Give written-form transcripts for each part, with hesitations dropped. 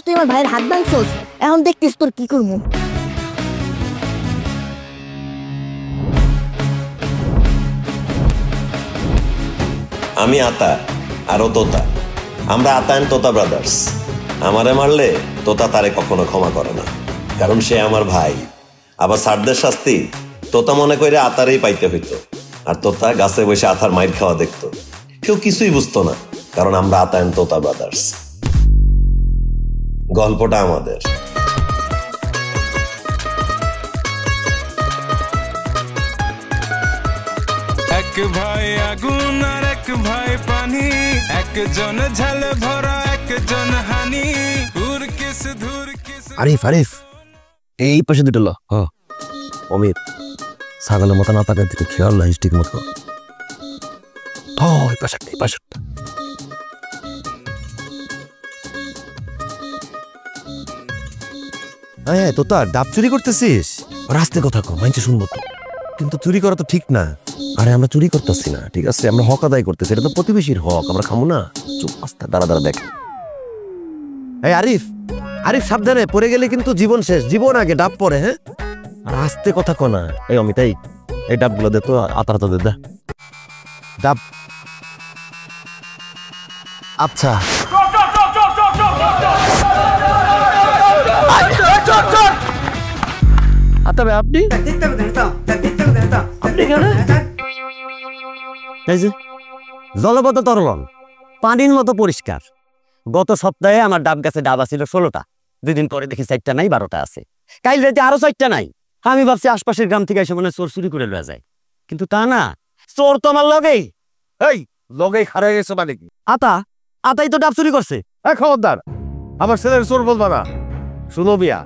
তুই আমার ভাইয়ের হাত ভাঙছস, এখন দেখতিস তোর কি করবো। আমি আতা আর ও তোতা, আমরা আতা এন্ড তোতা ব্রাদার্স। আমারে মারলে তোতা তারে কখনো ক্ষমা করে না, কারণ সে আমার ভাই। আবার সারদের শাস্তি তোতা মনে করে আতারেই পাইতে হইতো, আর তোতা গাছে বসে আতার মাইর খাওয়া দেখতো। কেউ কিছুই বুঝতো না, কারণ আমরা আতা এন্ড তোতা ব্রাদার্স। গল্পটা আমাদের। এক ভাই আগুন আর এক ভাই পানি, একজন ঝালে ভরা একজন হানি। আরিফ আরিফ এই পাশে দুটো ল। অমিত ছাগলের মতো না তাকার দিকে খেয়াল রাখিস ঠিক মতো। এই পাশে তো তার ডাব চুরি করতেছিস? রাস্তায় কথা কম, মাইনছে শুনবো তো। কিন্তু চুরি করা তো ঠিক না। আরে আমরা চুরি করতেছি না, ঠিক আছে? আমরা হক আদায় করতেছি, এটা তো প্রতিবেশীর হক, আমরা খামো না। চুপ, আস্তে দাঁড়া দেখ। এই আরিফ আরিফ সাবধানে, পড়ে গেলে কিন্তু জীবন শেষ। জীবন আগে, ডাব পরে। হ্যাঁ, আর আস্তে কথা কনা। এই অমিত এই ডাবগুলো দে তো, আতার দে দা ডাব। আচ্ছা আপনি জলপথ তরলন, পানির মতো পরিষ্কার। গত সপ্তাহে আমার ডাব গাছে ডাব আছিল 16টা, 2 দিন পরে দেখি 4টা নাই, 12টা আছে। কাল রাতে আরো 4টা নাই। আমি ভাবছি আশপাশের গ্রাম থেকে এসে মনে চোর চুরি করে লওয়া যায়, কিন্তু তা না, চোর তো আমার লগেই। এই লগেই খারে গেছে মানে কি? আতাই তো ডাব চুরি করছে। খবরদার, আমার ছেলের চোর বলবা না। শুনো বিয়া,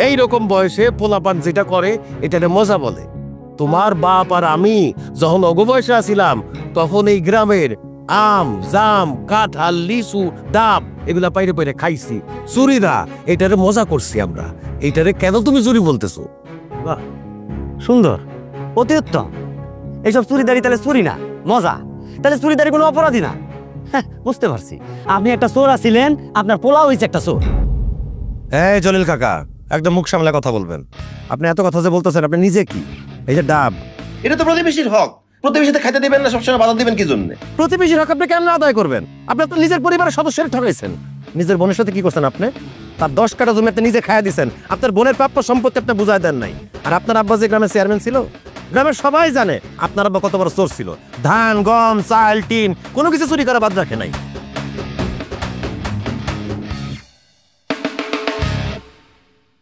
এইরকম বয়সে পোলাপান যেটা করে এটাতে মজা বলে। তোমার বাপ আর আমি যখন অগ বয়সে আছিলাম, তখন এই গ্রামের আম, জাম, কাঁঠাল, লিচু, ডাব এগুলা পাইরে পাইরে খাইছি। চুরিরা এটারে মজা করছি আমরা। এইটারে কেন তুমি চুরি বলতেছো? বাহ, সুন্দর, অতি উত্তম। এইসব চুরিদারি তাহলে চুরি না, মজা। তাহলে চুরিদারি কোনো অপরাধী না। হ্যাঁ, বুঝতে পারছি। আপনি একটা চোর আছিলেন, আপনার পোলাও হয়েছে একটা চোর। এই জলিল কাকা, একদম মুখ সামলে কথা বলবেন। আপনি এত কথা যে বলতেছেন, আপনি নিজে কি? এই যে ডাব, এটা তো প্রতিবেশীর হক। প্রতিবেশীতে খাইতে দিবেন না, সবসময় বাধা দিবেন কি জন্য? প্রতিবেশীর হক আপনি কেন আদায় করবেন? আপনি তো নিজের পরিবারের সদস্যের ঠকাইছেন। নিজের বোনের সাথে কি করছেন আপনি? তার 10 কাঠা জমি আপনি নিজে খাইয়া দিচ্ছেন। আপনার বোনের প্রাপ্য সম্পত্তি আপনি বুঝাই দেন নাই। আর আপনার আব্বা যে গ্রামের চেয়ারম্যান ছিল, গ্রামের সবাই জানে আপনার আব্বা কত বড় চোর ছিল। ধান, গম, চাল, টিন কোনো কিছু চুরি করা বাদ রাখে নাই।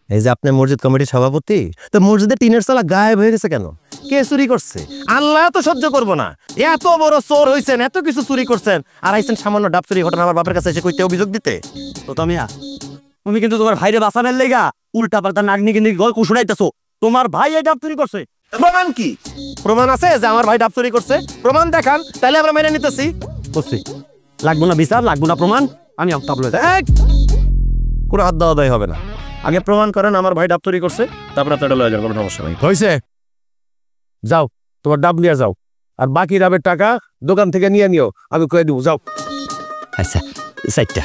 এই যে আপনি মসজিদ কমিটির সভাপতি, তো মসজিদে টিনের চালা গায়েব হয়ে গেছে কেন? কে চুরি করছে? আল্লাহ তো সহ্য করবো না। এত বড় চোর হইছেন, এত কিছু চুরি করছেন, আর আইছেন সামান্য ডাব চুরি ঘটনা আমার বাপের কাছে এসে কইতে, অভিযোগ দিতে। তো তামিয়া, তুমি কিন্তু তোমার ভাইরে বাঁচানোর লেগা উল্টা পাল্টা নাগনি কিন্তু গল্প শুনাইতেছো। তোমার ভাই এই ডাব চুরি করছে। প্রমাণ কি? প্রমাণ আছে যে আমার ভাই ডাব চুরি করছে? প্রমাণ দেখান, তাহলে আমরা মেনে নিতেছি। বুঝছি, লাগবো না বিচার, লাগবো না প্রমাণ। আমি কোনো হাত দেওয়া দায় হবে না। আগে প্রমাণ করেন আমার ভাই ডাব চুরি করছে, তারপর আপনারা লয়ে যান, কোনো সমস্যা নেই। হয়েছে, যাও তোমার ডাব নিয়ে যাও, আর বাকি ডাবের টাকা দোকান থেকে নিয়ে নিও, আমি কয়ে দিব। যাও। আচ্ছা, 4টা।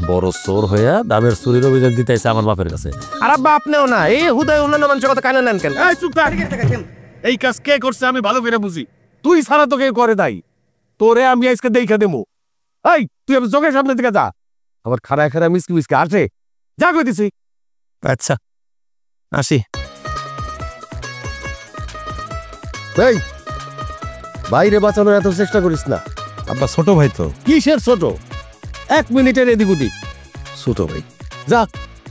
বড় চোর হইয়া ডাবের চুরির অভিযোগ দিতেছে আমার বাপের কাছে। আর আব্বা আপনিও না, এই হুদায় অন্যান্য মানুষের কথা কানে নেন কেন? এই কাজ কে করছে আমি ভালো করে বুঝি। তুই ছাড়া তো কেউ করে নাই। তোরে আমি আজকে দেখা দেবো। এই তুই আমি চোখের সামনে দিকে যা। আবার খাড়ায় খাড়ায় মিসকি মিসকি আসে, যা কইতেছি। আচ্ছা, আসি। এই বাইরে বাঁচানোর এত চেষ্টা করিস না। আব্বা ছোট ভাই তো। কিসের ছোট? 1 মিনিটের এদিক ওদিক। ছোট ভাই যা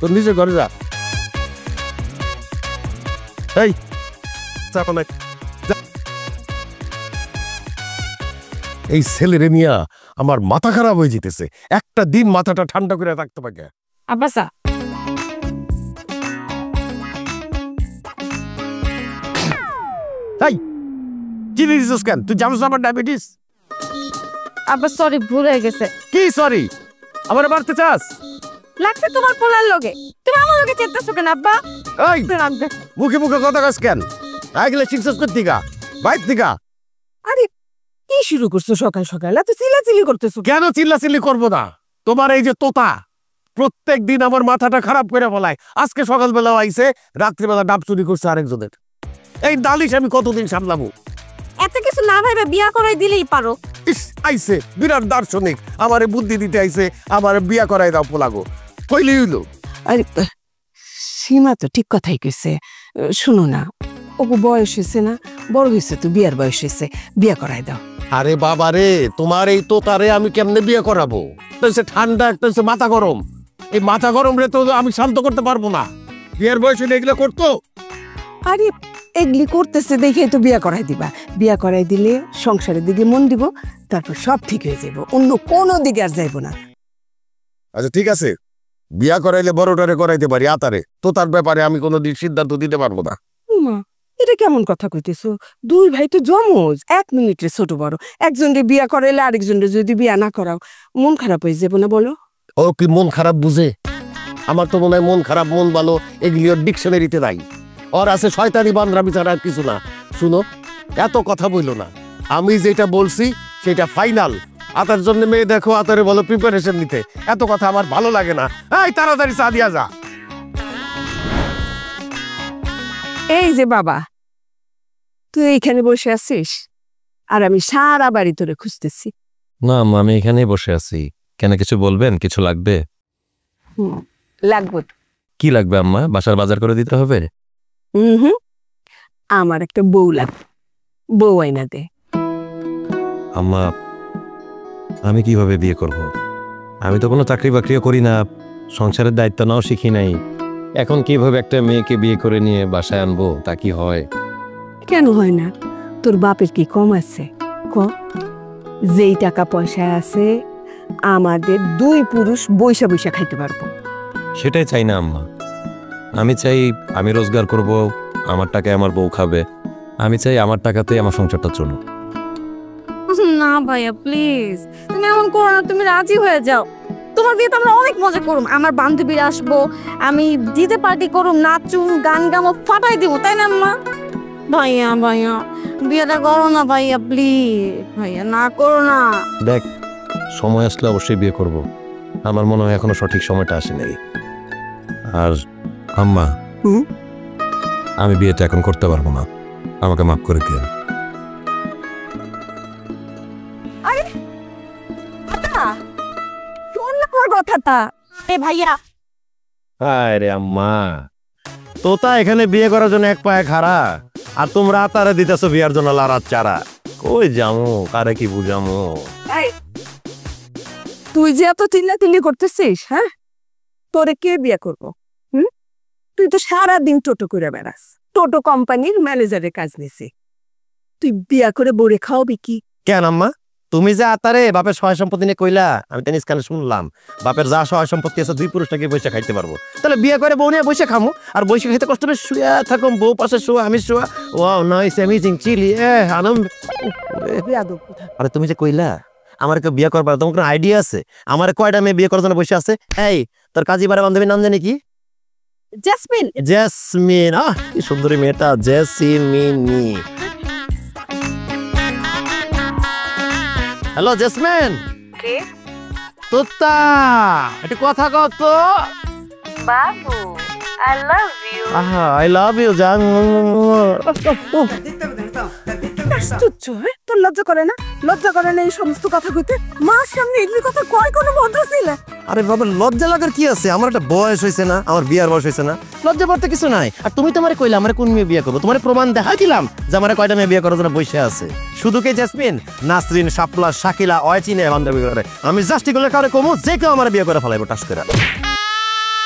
তোর নিজের ঘরে যা। এই চা বানাই। এই ছেলেরে নিয়া আমার মাথা খারাপ হয়ে যেতেছে, একটা দিন মাথাটা ঠান্ডা করে রাখতে পারে। আব্বাসা এই কি দিছিস কেন? তুই জানিস আমার ডায়াবেটিস? আব্বা সরি ভুল হয়ে গেছে। কি সরি? আমার বাড়তে চাস? লাগছে তোমার পোলার লগে, তুমি আমার লগে চেষ্টা কেন আব্বা? এই মুখে মুখে কথা কাজ কেন? আগলে শিক্ষক করতে গা বাইর দিগা। আরে কি শুরু করছো সকাল সকাল? এত চিল্লাচিল্লি করতেছো কেন? চিল্লাচিল্লি করবো না। তোমার এই যে তোতা প্রত্যেক দিন আমার মাথাটা খারাপ করে বলায়। আজকে সকালবেলা আইছে, রাত্রিবেলা ডাব চুরি করছে আরেকজনের। এই দালিশ আমি কতদিন সামলাবো? এত কিছু না ভাইবা বিয়া করাই দিলেই পারো। ইস আইছে বিরাট দার্শনিক, আমারে বুদ্ধি দিতে আইছে, আমার বিয়া করাই দাও পোলাগো। কইলি হইলো? আরে সীমা তো ঠিক কথাই কইছে। শুনো না, ওগো বয়স হয়েছে না, বড় হয়েছে তো, বিয়ার বয়স হয়েছে, বিয়া করাই দাও। আরে বাবা রে, তোমার এই তোতারে আমি কেমনে বিয়ে করাবো? একটা ঠান্ডা, একটা মাথা গরম। এই মাথা গরম রে তো আমি শান্ত করতে পারবো না। বিয়ের বয়সে এগুলো করতো? আরে এগুলি করতেছে দেখে তো বিয়া করাই দিবা। বিয়া করাই দিলে সংসারের দিকে মন দিব, তারপর সব ঠিক হয়ে যাব, অন্য কোনো দিকে আর যাইব না। আচ্ছা ঠিক আছে, বিয়া করাইলে বড়টারে করাইতে পারি, আতারে তোতার ব্যাপারে আমি কোনো সিদ্ধান্ত দিতে পারবো না। মা এটা কেমন কথা কইতেছো? দুই ভাই তো জমজ, 1 মিনিটের ছোট বড়। একজনকে বিয়া করাইলে আরেকজনকে যদি বিয়া না করাও মন খারাপ হয়ে যাবো না বলো? ও কি মন খারাপ বুঝে? আমার তো মনে হয় মন খারাপ মন ভালো এগুলি ওর ডিকশনারিতে নাই। ওর আছে শয়তানি বান্দরা বিচারা কিছু না। শুনো, এত কথা বইলো না, আমি যেটা বলছি সেটা ফাইনাল। আতার জন্য মেয়ে দেখো, আতারে বলো প্রিপারেশন নিতে। এত কথা আমার ভালো লাগে না। এই তাড়াতাড়ি চা দিয়া যা। এই যে বাবা, তুই এইখানে বসে আছিস আর আমি সারা বাড়ি তোরে খুঁজতেছি। না আমি এখানেই বসে আছি। কেন, কিছু বলবেন? কিছু লাগবে? লাগবো। কি লাগবে আম্মা? বাসার বাজার করে দিতে হবে? হুম, আমার একটা বউ লাগবে, বউ আইনা দে। আম্মা আমি কিভাবে বিয়ে করব? আমি তো কোনো চাকরি বাকরিও করি না, সংসারের দায়িত্ব নাও শিখি নাই। এখন কিভাবে একটা মেয়েকে বিয়ে করে নিয়ে বাসায় আনবো? তা কি হয়? কেন হয় না? তোর বাপের কি কম আছে? ক, যেই টাকা পয়সা আছে আমাদের 2 পুরুষ বৈশা বৈশা খাইতে পারবো। সেটাই চাই না আম্মা। আমি চাই আমি রোজগার করব, আমার টাকায় আমার বউ খাবে। আমি চাই আমার টাকাতেই আমার সংসারটা চলুক। না ভাইয়া প্লিজ, তুমি এমন করো না, তুমি রাজি হয়ে যাও। তোমার বিয়েতে আমরা অনেক মজা করুম, আমার বান্ধবীরা আসবো, আমি ডিজে পার্টি করুম, নাচুম, গান গামো, ফাটাই দিব, তাই না আম্মা? ভাইয়া ভাইয়া বিয়েটা করো না ভাইয়া, প্লিজ ভাইয়া, না করো না। দেখ, সময় আসলে অবশ্যই বিয়ে করব। আমার মনে হয় এখনো সঠিক সময়টা আসে নাই। আর আম্মা, আমি বিয়েটা এখন করতে পারবো না, আমাকে মাফ করে দিও। কথাটা এ ভাইয়া, আরে আম্মা, তোতা এখানে বিয়ে করার জন্য এক পায়ে খাড়া, আর তোমরা তারা দিতেছো বিয়ার জন্য লারাত চারা। কই যামো, কারে কি বুঝামো? তুই যে এত চিল্লাচিল্লি করতেছিস, হ্যাঁ, তোরে কে বিয়ে করবো? তুই তো সারাদিন টোটো করে বেড়াস, টোটো কোম্পানির ম্যানেজারের কাজ নিছি। তুই বিয়া করে বড়ে খাওয়াবি কি? কেন আম্মা, তুমি যে আতারে বাপের সহায় সম্পত্তি নিয়ে কইলা, আমি টেনিস কানে শুনলাম বাপের যা সহায় সম্পত্তি আছে 2 পুরুষটাকে বসে খাইতে পারবো। তাহলে বিয়ে করে বউ নিয়ে বসে খামো, আর বসে খাইতে কষ্ট হবে শুয়া থাকুম, বউ পাশে শুয়া, আমি শুয়া। ওয়াও নাইস অ্যামেজিং চিলি, আনন্দ। আরে তুমি যে কইলা আমার কেউ বিয়ে করবার, তোমার কোনো আইডিয়া আছে আমার কয়টা মেয়ে বিয়ে করার জন্য বসে আছে? এই তোর কাজী বাড়া বান্ধবীর নাম জানি কি? জেসমিন। জেসমিন, কি সুন্দরী মেয়েটা, জেসমিনি। Hello jasmine. কে? তোতা, একটু কথা কও তো। বাবু, I love you. I love you জান। আশ্চর্য, তোর লজ্জা করে না? লজ্জা করে না এই সমস্ত কথা কইতে? মার সামনে এগুলি কথা কয় কোনো ভদ্র ছিল? আরে বাবা, লজ্জা লাগার কি আছে? আমার একটা বয়স হয়েছে না, আমার বিয়ার বয়স হয়েছে না। লজ্জা পড়তে কিছু নাই। আর তুমি তোমারে কইলা আমারে কোন মেয়ে বিয়ে করবো, তোমার প্রমাণ দেখা দিলাম যে আমারে কয়টা মেয়ে বিয়ে করার জন্য বসে আছে। শুধু কে জেসমিন, নাসরিন, শাপলা, শাকিলা, অয়চিনে বান্ধবী করে আমি জাস্ট এগুলো কারে কমু যে কেউ আমার বিয়ে করে ফেলাইবো টাস করে।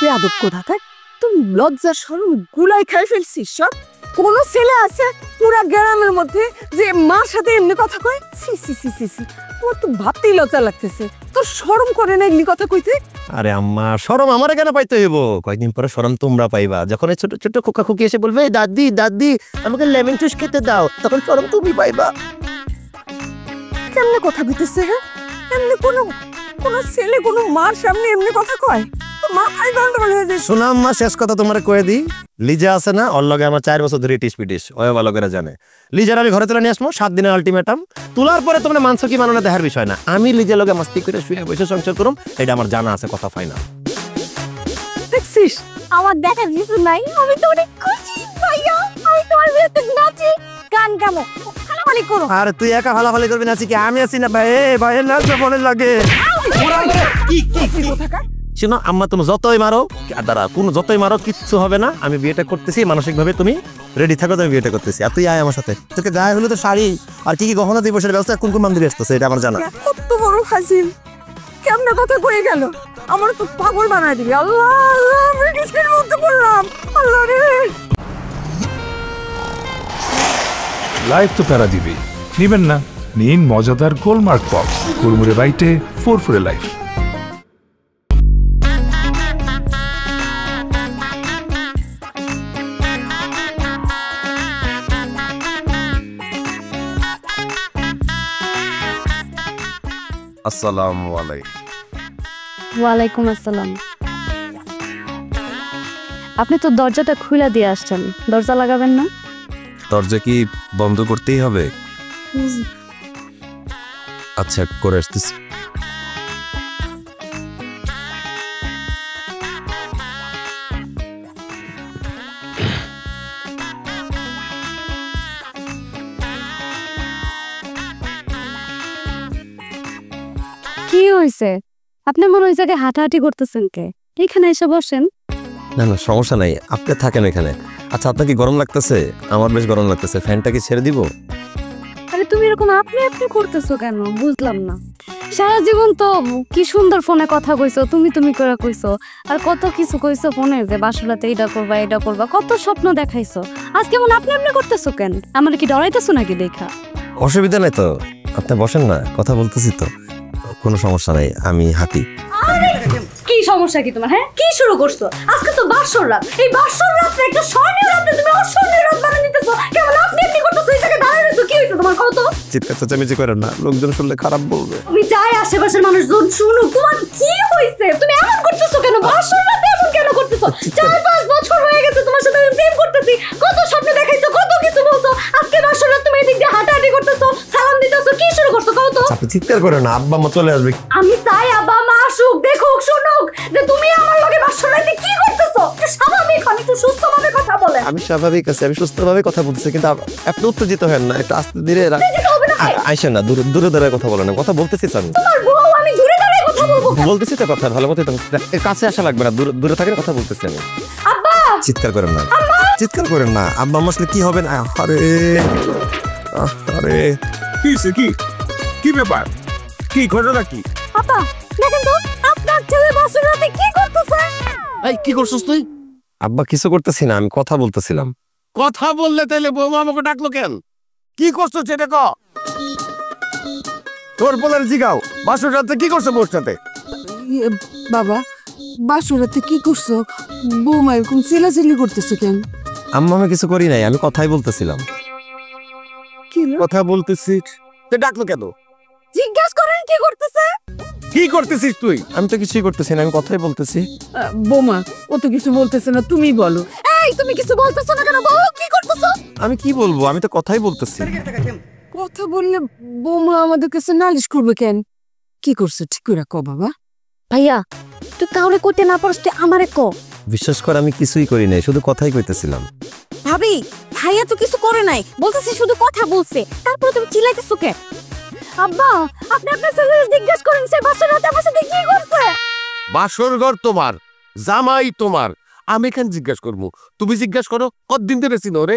বেয়াদব কোথাকার, তুমি লজ্জা শরম গুলাই খাই ফেলছিস সব। কোন ছেলে আছে পুরা গ্রামের মধ্যে যে মার সাথে এমনি কথা কয়? সি সি সি সি সি, তোমার তো ভাবতেই লজ্জা লাগতেছে। তোর শরম করে না এমনি কথা কইতে? আরে আম্মা, শরম আমারে কেন পাইতে হইব? কয়েকদিন পরে শরম তোমরা পাইবা। যখন ছোট ছোট খোকা খুকি এসে বলবে দাদি দাদি আমাকে লেমন জুস খেতে দাও, তখন শরম তুমি পাইবা। কেমনে কথা কইতেছে? হ্যাঁ, এমনি কোন ছেলে কোন মার সামনে এমনি কথা কয়? মাথায় গন্ডগোল হয়ে যায়। শোনা আম্মা, শেষ কথা তোমারে কয়ে দিই, লিজা আছে না, ওর লগে আমার 4 বছর ধরে টিস পিটিস, ওই ভালো করে জানে। লিজার আমি ঘরে তুলে নিয়ে আসবো, 7 দিনের আলটিমেটাম। তোলার পরে তোমরা মাংস কি মানো না দেখার বিষয় না। আমি লিজার লগে মাস্তি করে শুয়ে বসে সংসার করুম, এটা আমার জানা আছে, কথা ফাইনাল। দেখছিস আমার দেখার কিছু নাই, আমি তো অনেক খুশি ভাইয়া। আমি তোমার বিয়েতে নাচি, গান গাবো, হালামালি করো। আর তুই একা হালাফালি করবি না কি? আমি আছি না ভাই, ভাই নাচবে মনে লাগে। শোনো আম্মা, তুমি যতই মারো দাঁড়া, কোনো যতই মারো কিচ্ছু হবে না। আমি বিয়েটা করতেছি, মানসিক ভাবে তুমি রেডি থাকো, আমি বিয়েটা করতেছি। আর তুই আয় আমার সাথে, তোকে গায়ে হলে তো শাড়ি আর কি কি গহনা দিব সেটা ব্যবস্থা কোন কোন মন্দিরে আসতেছে এটা আমার জানা। কত বড় হাসিল, কেমনে কথা কয়ে গেল, আমার তো পাগল বানায় দিবি। আল্লাহ আল্লাহ, আমি কিসের মধ্যে পড়লাম, আল্লাহ রে। লাইফ তো প্যারা দিবি, নিবেন না? নিন মজাদার গোলমার্ক পপস, কুরমুরে বাইটে ফুরফুরে লাইফ। আসসালামু আলাইকুম। ওয়ালাইকুম আসসালাম। আপনি তো দরজাটা খুলে দিয়ে আসছেন, দরজা লাগাবেন না? দরজা কি বন্ধ করতেই হবে? আচ্ছা, করে আসতেছি। কি হয়েছে? আপনি মনে হয় জায়গায় হাঁটাহাঁটি করতেছেন কে? এখানে এসে বসেন। না না, সমস্যা নাই, আপনি থাকেন এখানে। আচ্ছা, আপনার কি গরম লাগতেছে? আমার বেশ গরম লাগতেছে, ফ্যানটা কি ছেড়ে দিব? আরে তুমি এরকম আপনি আপনি করতেছো কেন, বুঝলাম না। সারা জীবন তো কি সুন্দর ফোনে কথা কইছো, তুমি তুমি করে কইছো, আর কত কিছু কইছো ফোনে, যে বাসুরাতে এটা করবা এটা করবা, কত স্বপ্ন দেখাইছো। আজ কেমন আপনি আপনি করতেছো কেন? আমার কি ডরাইতেছো নাকি দেখা? অসুবিধা নাই তো, আপনি বসেন না, কথা বলতেছি তো, কোনো সমস্যা নাই, আমি হাঁটি। কি সমস্যা কি তোমার? হ্যাঁ, কি শুরু করছো? আজকে তো বাসর রাত, এই বাসর রাতে একটা স্বর্ণীয় রাতে তুমি অস্বর্ণীয় রাত বানিয়ে নিতেছো। কেমন আপনি আপনি করতেছো, এই জায়গায় দাঁড়িয়ে রইছো, কি হইছে তোমার? কত চিৎকার চেঁচামেচি করেন না, লোকজন শুনলে খারাপ বলবে। আমি চাই আশেপাশের মানুষজন শুনুক। তোমার কি হইছে? তুমি এমন করতেছো কেন? বাসর রাতে এমন কেন করতেছো? 4-5 বছর হয়ে গেছে তোমার সাথে আমি প্রেম করতেছি, কত স্বপ্ন দেখাইছো, কত কিছু বলছো। আজকে বাসর রাত তুমি এদিক দিয়ে হাঁটাহাঁটি করতেছো, সালাম দিতেছো, কি শুরু করছো? কত আপনি চিৎকার করেন না, আব্বা মা চলে আসবে। আমি চাই আব্বা মা আসুক, দেখুক, শুনুক যে তুমি আমার লগে বাসর রাতে কি করতেছো। স্বাভাবিক, একটু সুস্থভাবে কথা বলেন। আমি স্বাভাবিক আছি, আমি সুস্থভাবে কথা বলতেছি, কিন্তু আপনি উত্তেজিত হেন না, একটু আস্তে ধীরে আইসেন না, দূরে দূরে দাঁড়ায় কথা বলেন না, কথা বলতেছি তো আমি। তোমার বউ, আমি দূরে দাঁড়িয়ে কথা বলবো? বলতেছি তো কথা, ভালো মতো কাছে আসা লাগবে না, দূরে থাকেন, কথা বলতেছি আমি। আব্বা, চিৎকার করেন না, চিৎকার করেন না, আব্বা আসলে কি হবে না। আরে আরে কি ব্যাপার, কি ঘটনা কি? আব্বা দেখেন তো আপনার ছেলে বাসর রাতে কি করতেছে। এই কি করছিস তুই? আব্বা কিছু করতেছি না, আমি কথা বলতেছিলাম। কথা বললে তাইলে বৌমা আমাকে ডাকলো কেন? কি করছো সেটা ক। তোর বলার জিগাও, বাসর রাতে কি করছো বউর সাথে? বাবা, বাসুরাতে কি করছো? বৌমা এরকম চিল্লাচিল্লি করতেছো কেন? আম্মা আমি কিছু করি নাই, আমি কথাই বলতেছিলাম। কি কথা বলতেছিস, তুই ডাকলো কেন? জিজ্ঞেস করেন কি করতেছে। কি করতেছিস তুই? আমি তো কিছুই করতেছি না, আমি কথাই বলতেছি। বৌমা, ও তো কিছু বলতেছে না, তুমি বলো। এই তুমি কিছু বলতেছো না কেন? বউ কি করতেছো? আমি কি বলবো, আমি তো কথাই বলতেছি। কথা বললে বৌমা আমাদের কাছে নালিশ করবে কেন? কি করছো ঠিক করে কও বাবা। ভাইয়া তুই কাউরে কইতে না পারস, তুই আমারে ক। বিশ্বাস কর, আমি কিছুই করি নাই, শুধু কথাই কইতেছিলাম। ভাবি, ভাইয়া তো কিছু করে নাই, বলতেছি শুধু কথা বলছে, তারপরে তুমি চিল্লাইতেছো কেন? আব্বা, আপনি আপনার ছেলেকে জিজ্ঞেস করেন সে বাসর রাতে আমার সাথে কি করছে। বাসর ঘর তোমার, জামাই তোমার, আমি কেন জিজ্ঞেস করবো? তুমি জিজ্ঞেস করো কতদিন ধরে চিনো রে?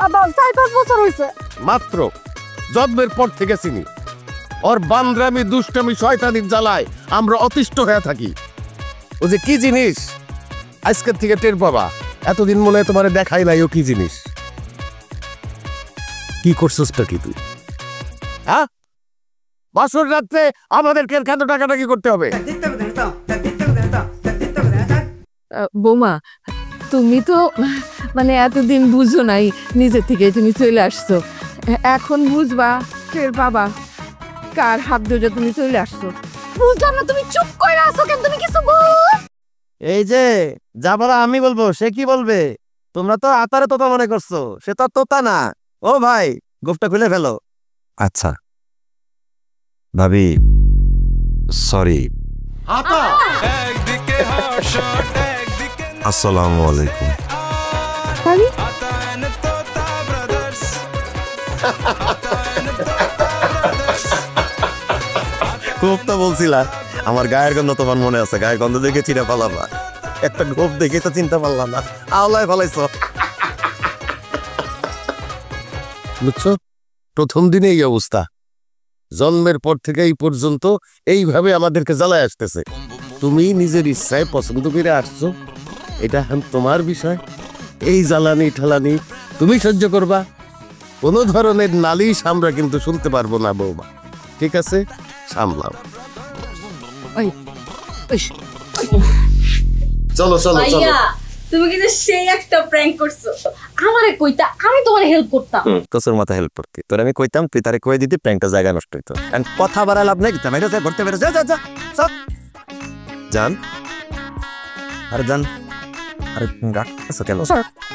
আবার 4-5 বছর হয়েছে। মাত্র জন্মের পর থেকে চিনি। ওর বান্দরামি দুষ্টামি শয়তানির জ্বালায় আমরা অতিষ্ঠ হয়ে থাকি। ও যে কি জিনিস আজকের থেকে টের পাবা। এতদিন মনে হয় তোমার দেখাই নাই ও কি জিনিস। কি করছসটা কি তুই? হ্যাঁ, বাসর রাত্রে আমাদেরকে কেন টাকাটাকি করতে হবে? বৌমা, তুমি তো মানে এতদিন বুঝো নাই, নিজে থেকে তুমি চলে আসছো, এখন বুঝবা ফের বাবা কার হাত ধরে তুমি চলে আসছো। বুঝলাম না, তুমি চুপ করে আছো কেন? তুমি কিছু বলো। এই যে যা বলা আমি বলবো, সে কি বলবে? তোমরা তো আতারে তোতা মনে করছো, সে তো তোতা না। ও ভাই, গোফটা খুলে ফেলো। আচ্ছা ভাবি, সরি। একদিকে হট শট, একদিকে আসসালামু আলাইকুম। আতান তোতা ব্রাদার্স, আতান তোতা ব্রাদার্স। গোফ তো বলছিলা, আমার গায়ের গন্ধ তোমার মনে আছে? গায়ের গন্ধ দেখে চিনে পালাবা, একটা গোফ দেখে তো চিনতে পারলাম না, আওলায় ফেলাইছো। বুঝছো, প্রথম দিনে এই অবস্থা। জন্মের পর থেকে এই পর্যন্ত এইভাবে আমাদেরকে জ্বালায় আসতেছে। তুমি নিজের ইচ্ছায় পছন্দ করে আসছো, এটা এখন তোমার বিষয়। এই জ্বালানি ঠালানি তুমি সহ্য করবা। কোনো ধরনের নালিশ আমরা কিন্তু শুনতে পারবো না বৌমা, ঠিক আছে? সামলাও। চলো চলো চলো। তুমি কিন্তু সেই একটা প্র্যাঙ্ক করছো। আমারে কইতা, আমি তোমার হেল্প করতাম। তোর মাথা হেল্প করতে তোর আমি কইতাম, তুই তারে কই দিতি, প্র্যাঙ্কটা জায়গা নষ্ট হইতো। এন্ড কথা বাড়া লাভ নাই, তুমি এটা করতে পারো। যা যা যা সব জান। আরে জান, আরে তুমি রাখতেছো কেন?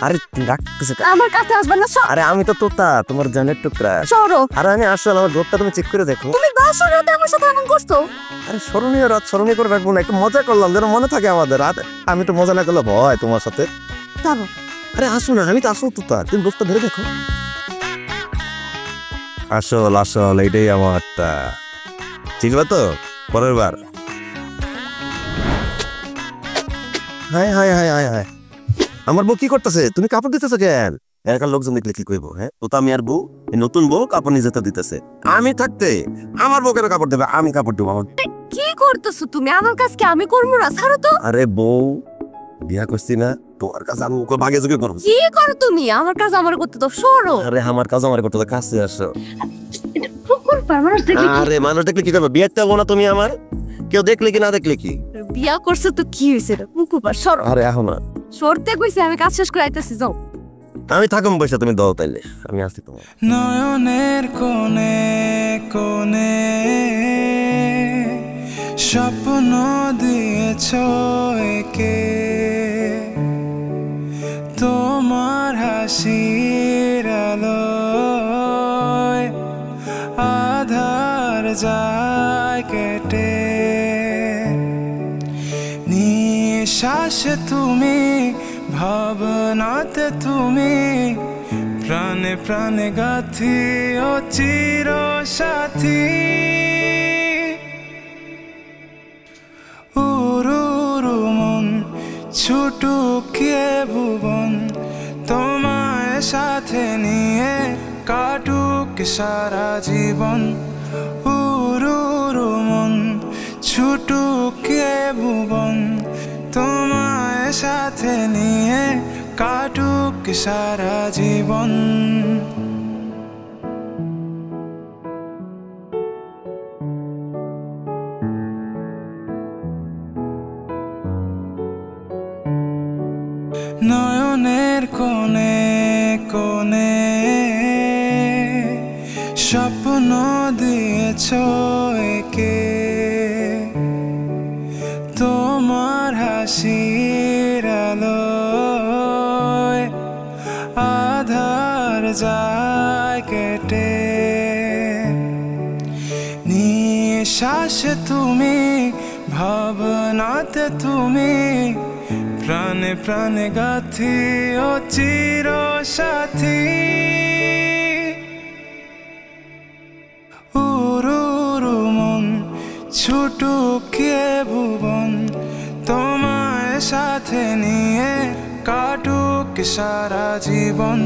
আরে তুমি রাখতেছো কেন? আমার কাছে আসবে না। আরে আমি তো তোতা, তোমার জানের টুকরা। সরো। আরে আমি আসলে আমার রোদটা তুমি চেক করে দেখো। তুমি বাসরাতে আমার সাথে এমন করছো। আরে স্মরণীয় রাত, স্মরণীয় করে রাখবো না, একটু মজা করলাম যেন মনে থাকে আমাদের। আর আমি একটু মজা না করলে ভয় তোমার সাথে। যাবো। আরে আসো না, আমি তো আসল তোতা, তুমি রোদটা ধরে দেখো। আসল আসল এইটাই আমারটা, চিনবা তো পরের বার। Hi hi hi hi hi, আমার বউ কি করতেছে? তুমি কাপড় দিতেছো কেন? এলাকার লোকজন দেখলে কি কইবো? হ্যাঁ, তো আমি আর বউ, এই নতুন বউ কাপড় নিজে তো দিতেছে। আমি থাকতে আমার বউ কেন কাপড় দেবে? আমি কাপড় দেবো। আমার কি করতেছো তুমি? আমার কাজ কি আমি করবো না? ছাড়ো তো। আরে বউ, বিয়া করছি না, তোমার কাজ আমি ভাগে যোগে করবো। কি করো তুমি? আমার কাজ আমার করতে দাও। সরো। আরে আমার কাজ আমার করতে, কাছে আসো। আরে মানুষ দেখলে কি করবে? বিয়ে দেবো না তুমি আমার? কেউ দেখলে কি না দেখলে কি? বিয়া করছে তো কি হয়েছে? মুকুবার সরো। আরে এখন সরতে কইছে, আমি কাজ শেষ করে আইতেছি। যাও। আমি থাকুম বসে, তুমি দাও তাইলে, আমি আসছি তোমার। নয়নের কোণে কোণে স্বপ্ন দিয়েছ একে, তোমার হাসির আলোয় আধার যায় কেটে। নিঃশ্বাস তুমি, ভাবনাতে তুমি, প্রাণে প্রাণে গাথি ও চির সাথী। উরু মন ছুটুকিয়ে ভুবন, তোমায় সাথে নিয়ে কাটুক সারা জীবন। উরু মন ছুটুকিয়ে ভুবন, তোমায় সাথে নিয়ে কাটুক সারা জীবন। নয়নের কোণে কোণে স্বপ্ন দিয়েছ একে, তোমার হাসির আলোয় আধার যায় কেটে। নিঃশ্বাস তুমি, ভাবনাতে তুমি, প্রাণে প্রাণে গাথি ও চির সাথী। উরু মন ছুটুকিয়ে ভুবন, তোমায় সাথে নিয়ে কাটুক সারা জীবন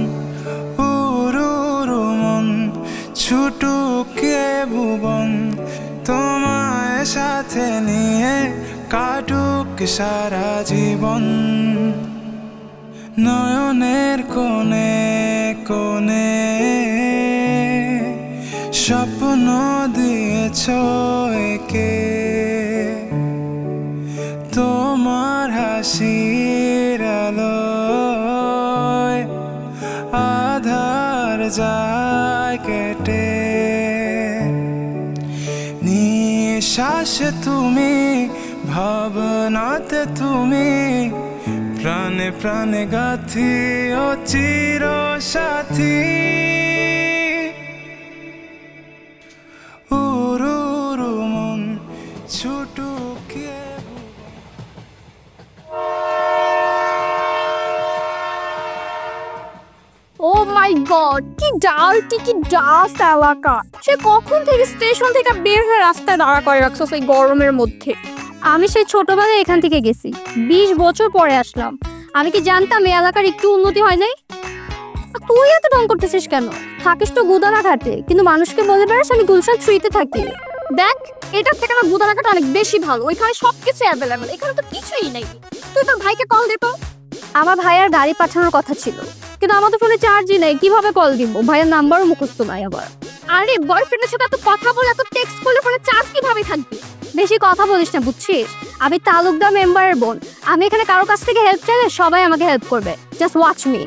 উরুরু মন ছুটুক এ ভুবন তোমায় সাথে নিয়ে কাটুক সারা জীবন নয়নের কোণে কোণে স্বপ্ন দিয়েছ একে তোমার হাসির আলোয় আধার যায় কেটে নিঃশ্বাস তুমি ভাবনাতে তুমি প্রাণে প্রাণে গাথি ও চির সাথী উরুরু মন ছুটুকে ও মাই গড কি ডার্টি কি ডাস্ট এলাকা সে কখন থেকে স্টেশন থেকে বের হয়ে রাস্তায় দাঁড়া করে রাখছো সেই গরমের মধ্যে আমি সেই ছোটবেলায় এখান থেকে গেছি 20 বছর পরে আসলাম আমি কি জানতাম এই এলাকার একটু উন্নতি হয় নাই তুই এত ঢং করতেছিস কেন থাকিস তো গুদানাঘাটে কিন্তু মানুষকে বলে বেড়াস আমি গুলশান 3-তে থাকি দেখ এটার থেকে আমার গুদানাঘাট অনেক বেশি ভালো ওইখানে সবকিছু অ্যাভেলেবেল এখানে তো কিছুই নেই তুই তোর ভাইকে কল দে তো আমার ভাইয়ার গাড়ি পাঠানোর কথা ছিল কিন্তু আমাদের ফোনে চার্জই নেই কিভাবে কল দিব ভাইয়ের নাম্বারও মুখস্থ নাই আবার আরে বয়ফ্রেন্ডের সাথে এত কথা বলে এত টেক্সট করলে ফোনে চার্জ কিভাবে থাকবে বেশি কথা বলিস না বুঝছিস আমি তালুকদার মেম্বারের বোন আমি এখানে কারো কাছ থেকে হেল্প চাইলে সবাই আমাকে হেল্প করবে জাস্ট ওয়াচ মি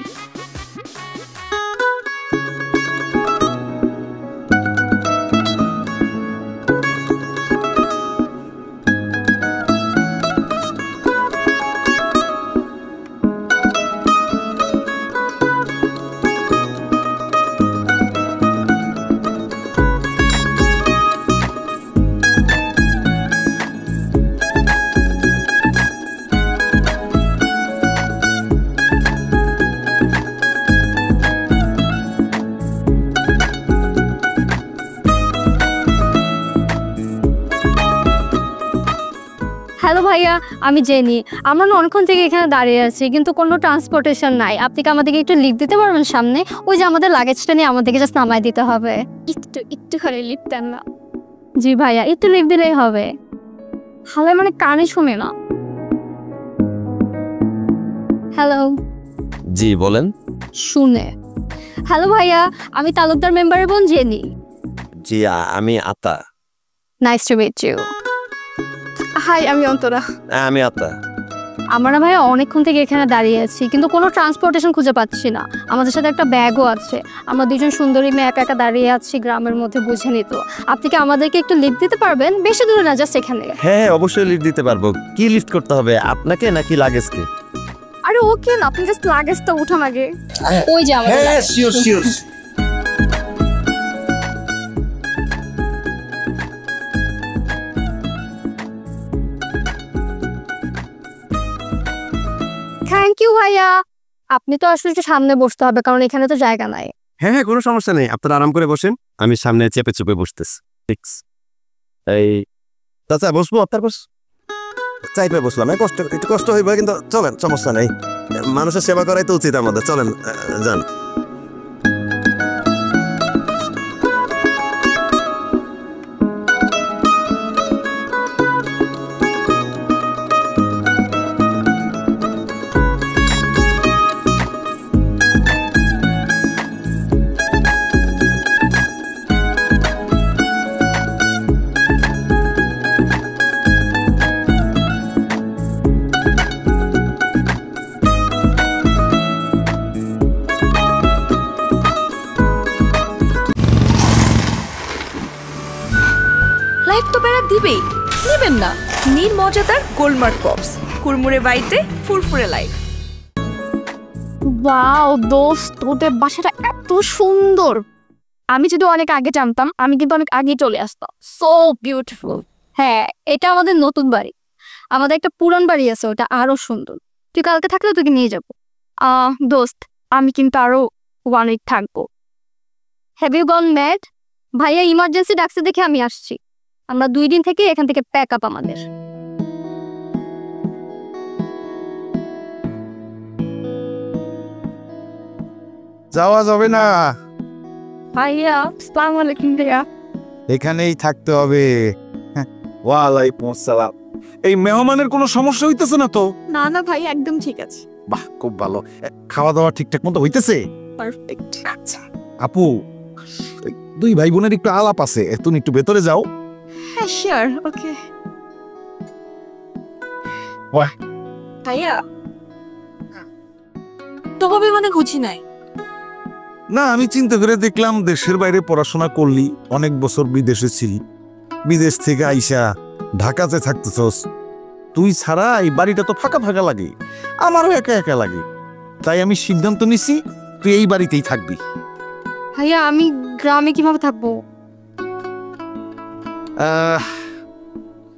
হ্যালো ভাইয়া আমি জেনি আমরা অনেকক্ষণ থেকে এখানে দাঁড়িয়ে আছি কিন্তু কোনো ট্রান্সপোর্টেশন নাই আপনি কি আমাদেরকে একটু লিফট দিতে পারবেন সামনে ওই যে আমাদের লাগেজটা নিয়ে আমাদেরকে জাস্ট নামাই দিতে হবে একটু খালি লিফট দেন না জি ভাইয়া একটু লিফট দিলেই হবে হালে মানে কানে শুনে না হ্যালো জি বলেন শুনে হ্যালো ভাইয়া আমি তালুকদার মেম্বারের বোন জেনি জি আমি আতা nice to meet you hi আমি অন্তরা আমি আতা আমরা না ভাইয়া অনেকক্ষণ থেকে এখানে দাঁড়িয়ে আছি কিন্তু কোনো ট্রান্সপোর্টেশন খুঁজে পাচ্ছি না আমাদের সাথে একটা ব্যাগও আছে আমরা দুজন সুন্দরী মেয়ে একা একা দাঁড়িয়ে আছি গ্রামের মধ্যে বুঝে নিত আপনি কি আমাদেরকে একটু লিফট দিতে পারবেন বেশি দূরে না জাস্ট এখানে হ্যাঁ অবশ্যই লিফট দিতে পারবো কি লিফট করতে হবে আপনাকে নাকি লাগেজকে আরে ওকে না আপনি জাস্ট লাগেজটা উঠান আগে ওই যে আমাদের হ্যাঁ শিওর শিওর থ্যাংক ইউ ভাইয়া আপনি তো আসলে একটু সামনে বসতে হবে কারণ এখানে তো জায়গা নাই হ্যাঁ হ্যাঁ কোনো সমস্যা নেই আপনারা আরাম করে বসেন আমি সামনে চেপে চেপে বসতেছি ঠিক এই চাচা বসবো আপনার বস চাইপে বসলাম একটু কষ্ট হইবে কিন্তু চলেন সমস্যা নেই মানুষের সেবা করাই তো উচিত আমাদের চলেন যান লাইফ তো প্যারা দিবেই নেবেন না নীল মজাদার গোলমার্ক পপস কুরমুরে বাইটে ফুরফুরে লাইফ ওয়াও দোস্ত তোদের বাসাটা এত সুন্দর আমি যদি অনেক আগে জানতাম আমি কিন্তু অনেক আগেই চলে আসতাম সো বিউটিফুল হ্যাঁ এটা আমাদের নতুন বাড়ি আমাদের একটা পুরান বাড়ি আছে ওটা আরো সুন্দর তুই কালকে থাকলে তোকে নিয়ে যাবো দোস্ত আমি কিন্তু আরো 1 উইক থাকবো হ্যাভ ইউ গন ম্যাড ভাইয়া ইমার্জেন্সি ডাকছে দেখে আমি আসছি আমরা 2 দিন থেকে এখান থেকে প্যাক আপ আমাদের যাওয়া যাবে না, ভাইয়া আসসালামু আলাইকুম ভাইয়া। এখানেই থাকতে হবে। ওয়ালাইকুম আসসালাম। এই মেহমানের কোনো সমস্যা হইতেছে না তো? না না ভাই, একদম ঠিক আছে। বাহ, খুব ভালো। খাওয়া দাওয়া ঠিকঠাক মতো হইতেছে? পারফেক্ট। আচ্ছা আপু, দুই ভাই বোনের একটু আলাপ আছে, তুমি একটু ভেতরে যাও। হ্যাঁ শিওর, ওকে। বাহ, ভাইয়া তোকে মানে খুঁজি নাই। না আমি চিন্তা করে দেখলাম দেশের বাইরে পড়াশোনা করলি, অনেক বছর বিদেশে ছিলি, বিদেশ থেকে আইসা ঢাকাতে থাকতেছস, তুই ছাড়া এই বাড়িটা তো ফাঁকা ফাঁকা লাগে, আমারও একা একা লাগে, তাই আমি সিদ্ধান্ত নিছি তুই এই বাড়িতেই থাকবি। ভাইয়া আমি গ্রামে কিভাবে থাকবো?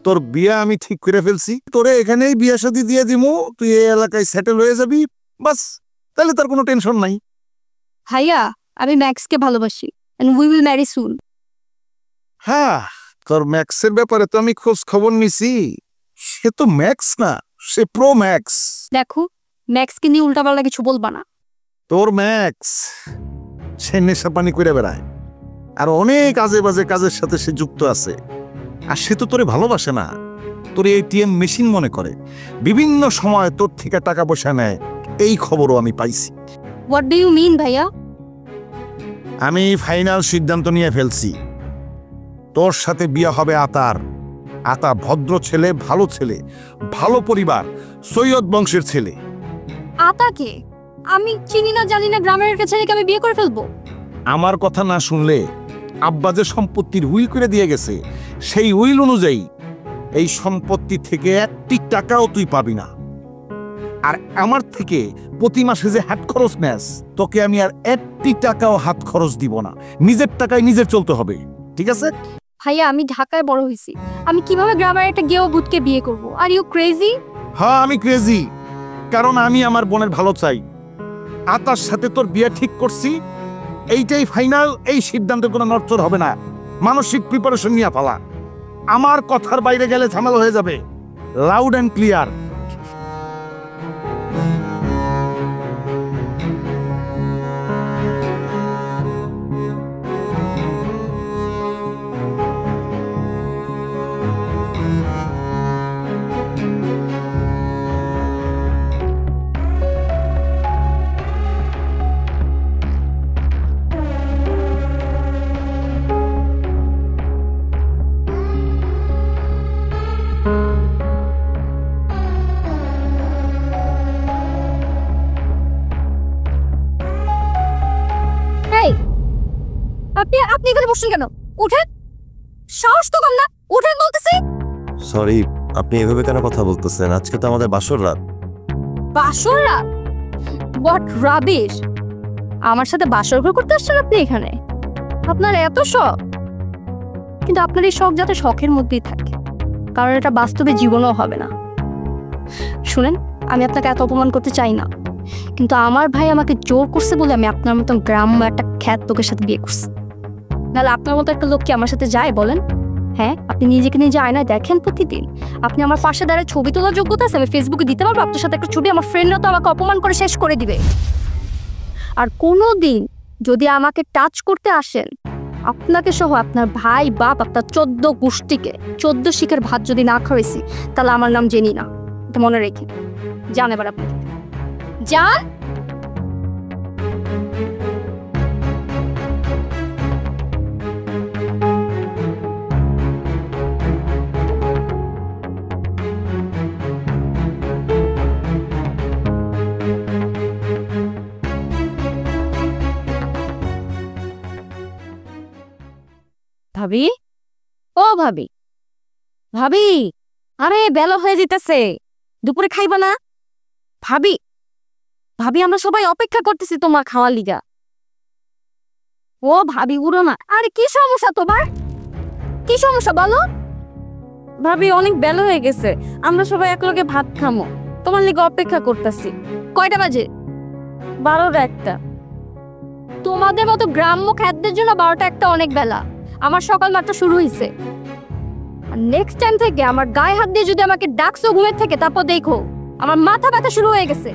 তোর বিয়া আমি ঠিক করে ফেলছি, তোরে এখানেই বিয়া শাদী দিয়ে দিমু, তুই এই এলাকায় সেটেল হয়ে যাবি, বাস, তাহলে তার কোনো টেনশন নাই। ভাইয়া আমি ম্যাক্সকে ভালোবাসি and we will marry soon. হ্যাঁ, তোর ম্যাক্সের ব্যাপারে তো আমি খোঁজ খবর নিছি, সে তো ম্যাক্স না, সে প্রো ম্যাক্স। দেখো ম্যাক্সকে নিয়ে উল্টাপাল্টা কিছু বলবা না। তোর ম্যাক্স সে নেশা পানি করে বেড়ায়, আর অনেক আজে বাজে কাজের সাথে সে যুক্ত আছে, আর সে তো তোরে ভালোবাসে না, তোর এটিএম মেশিন মনে করে, বিভিন্ন সময় তোর থেকে টাকা পয়সা নেয়, এই খবরও আমি পাইছি। What do you mean ভাইয়া? আমি ফাইনাল সিদ্ধান্ত নিয়ে ফেলছি, তোর সাথে বিয়ে হবে আতার। আতা ভদ্র ছেলে, ভালো ছেলে, ভালো পরিবার, সৈয়দ বংশের ছেলে। আতাকে আমি চিনি না জানি না, গ্রামের কাছে ছেলেকে আমি বিয়ে করে ফেলবো? আমার কথা না শুনলে আব্বা যে সম্পত্তির উইল করে দিয়ে গেছে, সেই উইল অনুযায়ী এই সম্পত্তি থেকে একটি টাকাও তুই পাবি না, আর আমার থেকে প্রতি মাসে যে হাত খরচ নেস, তোকে আমি আর একটি টাকাও হাত খরচ দিব না, নিজের টাকায় নিজের চলতে হবে, ঠিক আছে? ভাইয়া আমি ঢাকায় বড় হয়েছি, আমি কিভাবে গ্রামের একটা গেও ভূতকে বিয়ে করব? Are you crazy? হ্যাঁ আমি ক্রেজি, কারণ আমি আমার বোনের ভালো চাই। আতার সাথে তোর বিয়ে ঠিক করছি, এইটাই ফাইনাল, এই সিদ্ধান্তে কোনো নড়চড় হবে না, মানসিক প্রিপারেশন নিয়ে ফেলা, আমার কথার বাইরে গেলে ঝামেলা হয়ে যাবে, লাউড অ্যান্ড ক্লিয়ার। আপনি এখানে বসছেন কেন? উঠেন, সাহস তো কম না, উঠেন বলতেছি। সরি, আপনি এভাবে কেন কথা বলতেছেন? আজকে তো আমাদের বাসর রাত। বাসর রাত? What rubbish! আমার সাথে বাসর ঘর করতে আসছেন আপনি এখানে? আপনার এত শখ, কিন্তু আপনার এই শখ যাতে শখের মধ্যেই থাকে, কারণ এটা বাস্তবে জীবনও হবে না। শুনেন, আমি আপনাকে এত অপমান করতে চাই না, কিন্তু আমার ভাই আমাকে জোর করছে বলে আমি আপনার মতন গ্রাম্য একটা খ্যাত লোকের সাথে বিয়ে করছি। নাহলে আপনার মতো একটা লোক কি আমার সাথে যায় বলেন? হ্যাঁ, আপনি নিজেকে নিজে আয়নায় দেখেন প্রতিদিন, আপনি আমার পাশে দাঁড়ায় ছবি তোলার যোগ্যতা আছে, আমি ফেসবুকে দিতে পারবো আপনার সাথে একটা ছবি, আমার ফ্রেন্ডরা তো আমাকে অপমান করে শেষ করে দিবে। আর কোনো দিন যদি আমাকে টাচ করতে আসেন, আপনাকে সহ আপনার ভাই বাপ আপনার 14 গোষ্ঠীকে 14 শিখের ভাত যদি না খাওয়াইছি, তাহলে আমার নাম জেনি না, এটা মনে রেখে যান। এবার আপনি যান। ভাবি, ও ভাবি, ভাবি, আরে বেলা হয়ে যেতেছে, দুপুরে খাইবা না? ভাবি, ভাবি আমরা সবাই অপেক্ষা করতেছি তোমার খাওয়ার লিগা। ও ভাবি উড়ো না। আরে কি সমস্যা তোমার? কি সমস্যা বলো? ভাবি অনেক বেলা হয়ে গেছে, আমরা সবাই একলগে ভাত খামো, তোমার লিগা অপেক্ষা করতেছি। কয়টা বাজে? 12টা 1টা। তোমাদের মতো গ্রাম্য খাদ্যের জন্য 12টা 1টা অনেক বেলা, আমার সকাল মাত্র শুরু হয়েছে। আর নেক্সট টাইম থেকে আমার গায়ে হাত দিয়ে যদি আমাকে ডাকছো ঘুমের থেকে, তারপর দেখো আমার মাথা ব্যথা শুরু হয়ে গেছে।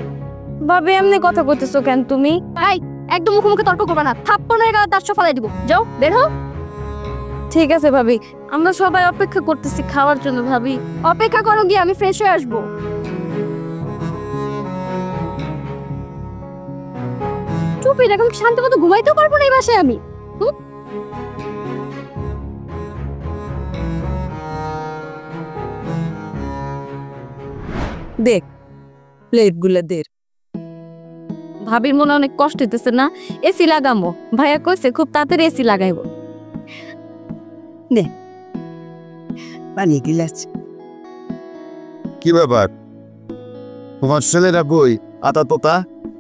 ভাবে এমনি কথা বলতেছো কেন তুমি? একদম মুখে তর্ক করবে না, থাপ্পড়ের গায়ে দাঁত ফালাই দিব। যাও বের হও। ঠিক আছে ভাবি, আমরা সবাই অপেক্ষা করতেছি খাওয়ার জন্য। ভাবি অপেক্ষা করো, গিয়ে আমি ফ্রেশ হয়ে আসবো। চুপ, এরকম শান্ত মতো ঘুমাইতেও পারবো না এই বাসায় আমি। দেখ প্লেটগুলো দে। ভাবির মনে অনেক কষ্ট হইতেছে না? এসি লাগামো, ভাইয়া কইছে খুব তাড়াতাড়ি এসি লাগাইবো। নে পানি গিলাস। কি ব্যাপার, তোমার ছেলেরা কই? আতা তোতা?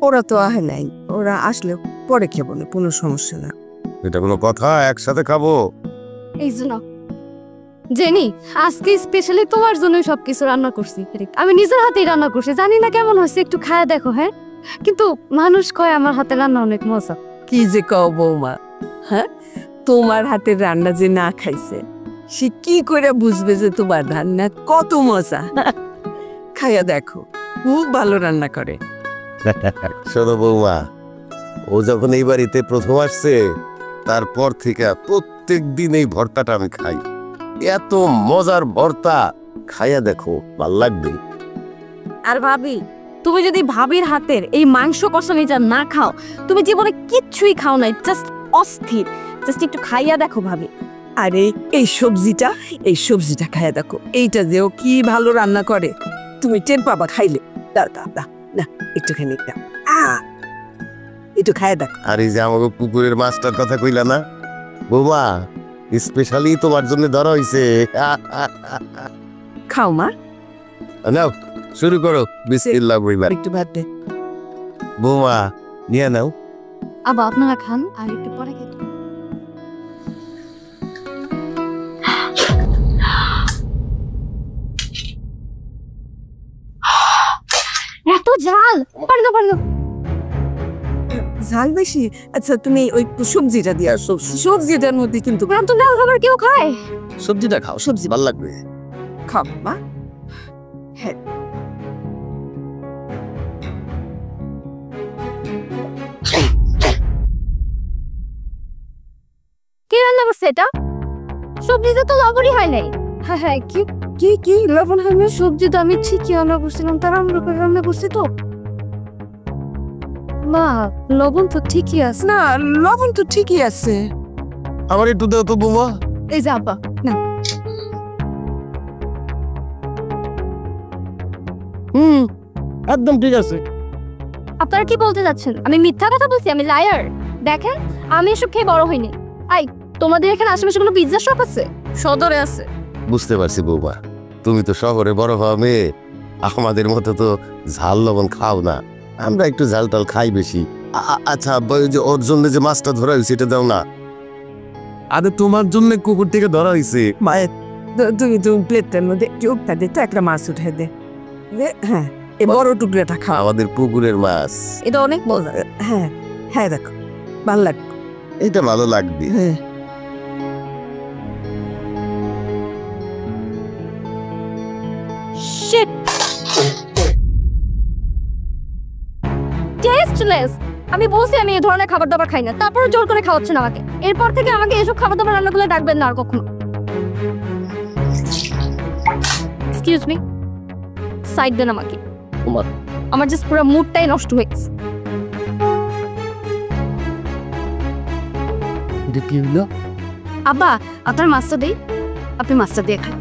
ওরা তো আহে নাই, ওরা আসলে পরে খেবো না, কোনো সমস্যা না। এটা কোনো কথা? একসাথে খাবো। এই জন্য জেনি, আজকে স্পেশালি তোমার জন্য সবকিছু রান্না করছি। আমি নিজের হাতেই রান্না করছি, জানি না কেমন হয়েছে, একটু খায়া দেখো। হ্যাঁ, কিন্তু মানুষ কয় আমার হাতে রান্না অনেক মজা। কি যে কও বৌমা, হ্যাঁ তোমার হাতের রান্না যে না খাইছে সে কি করে বুঝবে যে তোমার রান্না কত মজা? খাইয়া দেখো, খুব ভালো রান্না করে। শোনো বৌমা, ও যখন এই বাড়িতে প্রথম আসছে তারপর থেকে প্রত্যেক দিন এই ভর্তাটা আমি খাই। এত মজার ভর্তা, খাইয়া দেখো, ভাল লাগবে। আর ভাবি, তুমি যদি ভাবির হাতের এই মাংস কষানিটা না খাও, তুমি জীবনে কিচ্ছুই খাও নাই, জাস্ট অস্থির। জাস্ট একটু খাইয়া দেখো ভাবি। আরে এই সবজিটা খাইয়া দেখো, এইটা যেও কি ভালো রান্না করে, তুমি টের পাবা খাইলে। দাও দাও দাও, না একটুখানি দাও, একটু খাইয়া দেখো। আর এই যে আমাকে পুকুরের মাছটার কথা কইলা না বৌমা, স্পেশালি তোমার জন্য ধরা হইছে। খাও মা, নাও শুরু করো। বিসমিল্লাহ বইবার। একটু ভাত দে বৌমা, নিয়ে নাও। আবা আপনারা খান, আর একটু পরে খেতে। এত ঝাল, পারি না। ঝাল বেশি? আচ্ছা তুমি ওই সবজিটা দিয়ে আসো, সবজিটার মধ্যে কিন্তু তো ডাল খাবার কেউ খায়? সবজিটা খাও, সবজি ভাল লাগবে। খাও মা। হ্যাঁ কে রান্না করছে এটা? সবজিতে তো লবণই হয় নাই। হ্যাঁ হ্যাঁ, কি কি কি লবণ হয় না? সবজি তো আমি ঠিকই রান্না করছিলাম, তার আমরা করে রান্না করছি তো। মা, লবণ তো ঠিকই আছে। না, লবণ তো ঠিকই আছে। আমার একটু দাও তো বৌমা। এই যে আব্বা, না। একদম ঠিক আছে। আপনারা কি বলতে যাচ্ছেন? আমি মিথ্যা কথা বলছি? আমি লায়ার? দেখেন, আমি এসব খেয়ে বড় হইনি। আই, তোমাদের এখানে আশেপাশে কোনো পিৎজা শপ আছে? সদরে আছে। বুঝতে পারছি বৌমা, তুমি তো শহরে বড় হওয়া মেয়ে, আমাদের মতো তো ঝাল লবণ খাও না, আমরা একটু ঝাল টাল খাই বেশি। আচ্ছা আব্বা, ওই যে ওর জন্য যে মাছটা ধরা হয়েছে এটা দাও না। আরে তোমার জন্য কুকুর থেকে ধরা হয়েছে। মায়ের তুমি প্লেটটার মধ্যে টুকটা দে তো, একটা মাছ উঠে দে। হ্যাঁ, এই বড় টুকরাটা খাও। আমাদের পুকুরের মাছ, এটা অনেক মজা। হ্যাঁ হ্যাঁ, দেখো ভালো লাগবে। এটা ভালো লাগবে। হ্যাঁ, শিট, টেস্টলেস। আমি বলছি আমি এই ধরনের খাবার দাবার খাই না, তারপরে জোর করে খাওয়াচ্ছেন আমাকে। এরপর থেকে আমাকে এসব খাবার দাবার রান্না করলে ডাকবেন না আর কখনো। এক্সকিউজ মি, সাইড দেন আমাকে। আমার জাস্ট পুরো মুডটাই নষ্ট হয়ে গেছে। এটা কি হলো? আব্বা, আপনার মাছটা দেই, আপনি মাছটা দিয়ে খান।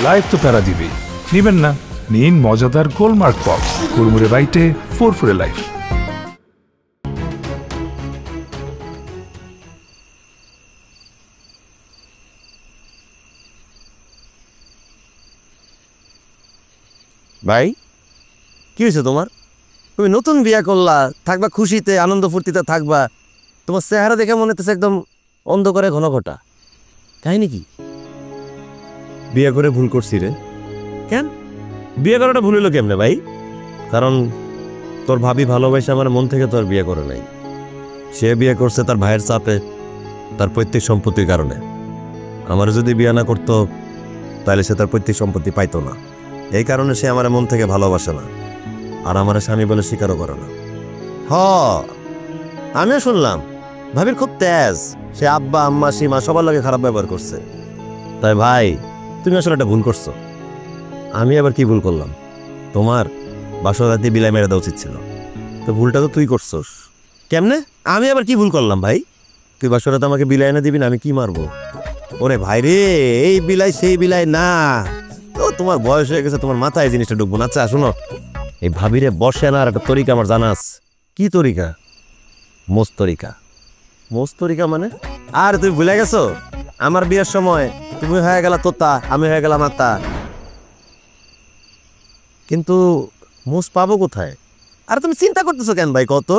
লাইফ তো প্যারা দিবে, নিবেন না? নিন মজাদার গোলমার্ক পপস, কুরমুরে বাইটে ফুরফুরে লাইফ। ভাই, কি হয়েছে তোমার? তুমি নতুন বিয়া করলা, থাকবা খুশিতে, আনন্দ ফুর্তিতে থাকবা, তোমার চেহারা দেখে মনে হচ্ছে একদম অন্ধকারে ঘন ঘটা। কাহিনী কি? বিয়ে করে ভুল করছি রে। কেন বিয়ে করাটা ভুল হলো কেমনে ভাই? কারণ তোর ভাবি ভালোবাসে আমার মন থেকে তোর বিয়ে করে নাই। সে বিয়ে করছে তার ভাইয়ের চাপে, তার পৈতৃক সম্পত্তির কারণে। আমার যদি বিয়ে না করতো তাহলে সে তার পৈতৃক সম্পত্তি পাইতো না। এই কারণে সে আমার মন থেকে ভালোবাসে না, আর আমার স্বামী বলে স্বীকারও করে না। আমিও শুনলাম ভাবির খুব তেজ, সে আব্বা আম্মা সীমা সবার লাগে খারাপ ব্যবহার করছে। তাই ভাই তুমি আসলে একটা ভুল করছো। আমি আবার কি ভুল করলাম? তোমার বাসরাতে বিলাই মেরে দেওয়া উচিত ছিল। তো ভুলটা তো তুই করছস। কেমনে? আমি আবার কি ভুল করলাম ভাই? তুই বাসরাতে আমাকে বিলাই এনে দিবি না, আমি কি মারবো? ওরে ভাই রে, এই বিলাই সেই বিলাই না, তো তোমার বয়স হয়ে গেছে, তোমার মাথায় জিনিসটা ঢুকবো না। আচ্ছা শুনো, এই ভাবিরে বসে না আর একটা তরিকা আমার জানা আছে। কি তরিকা? মোস্তরিকা। মোস্তরিকা মানে? আর তুমি ভুলে গেছো আমার বিয়ের সময় তুমি হয়ে গেলা তোতা, আমি হয়ে গেলাম আতা। কিন্তু মোষ পাবো কোথায়? আর তুমি চিন্তা করতেছো কেন ভাই? কত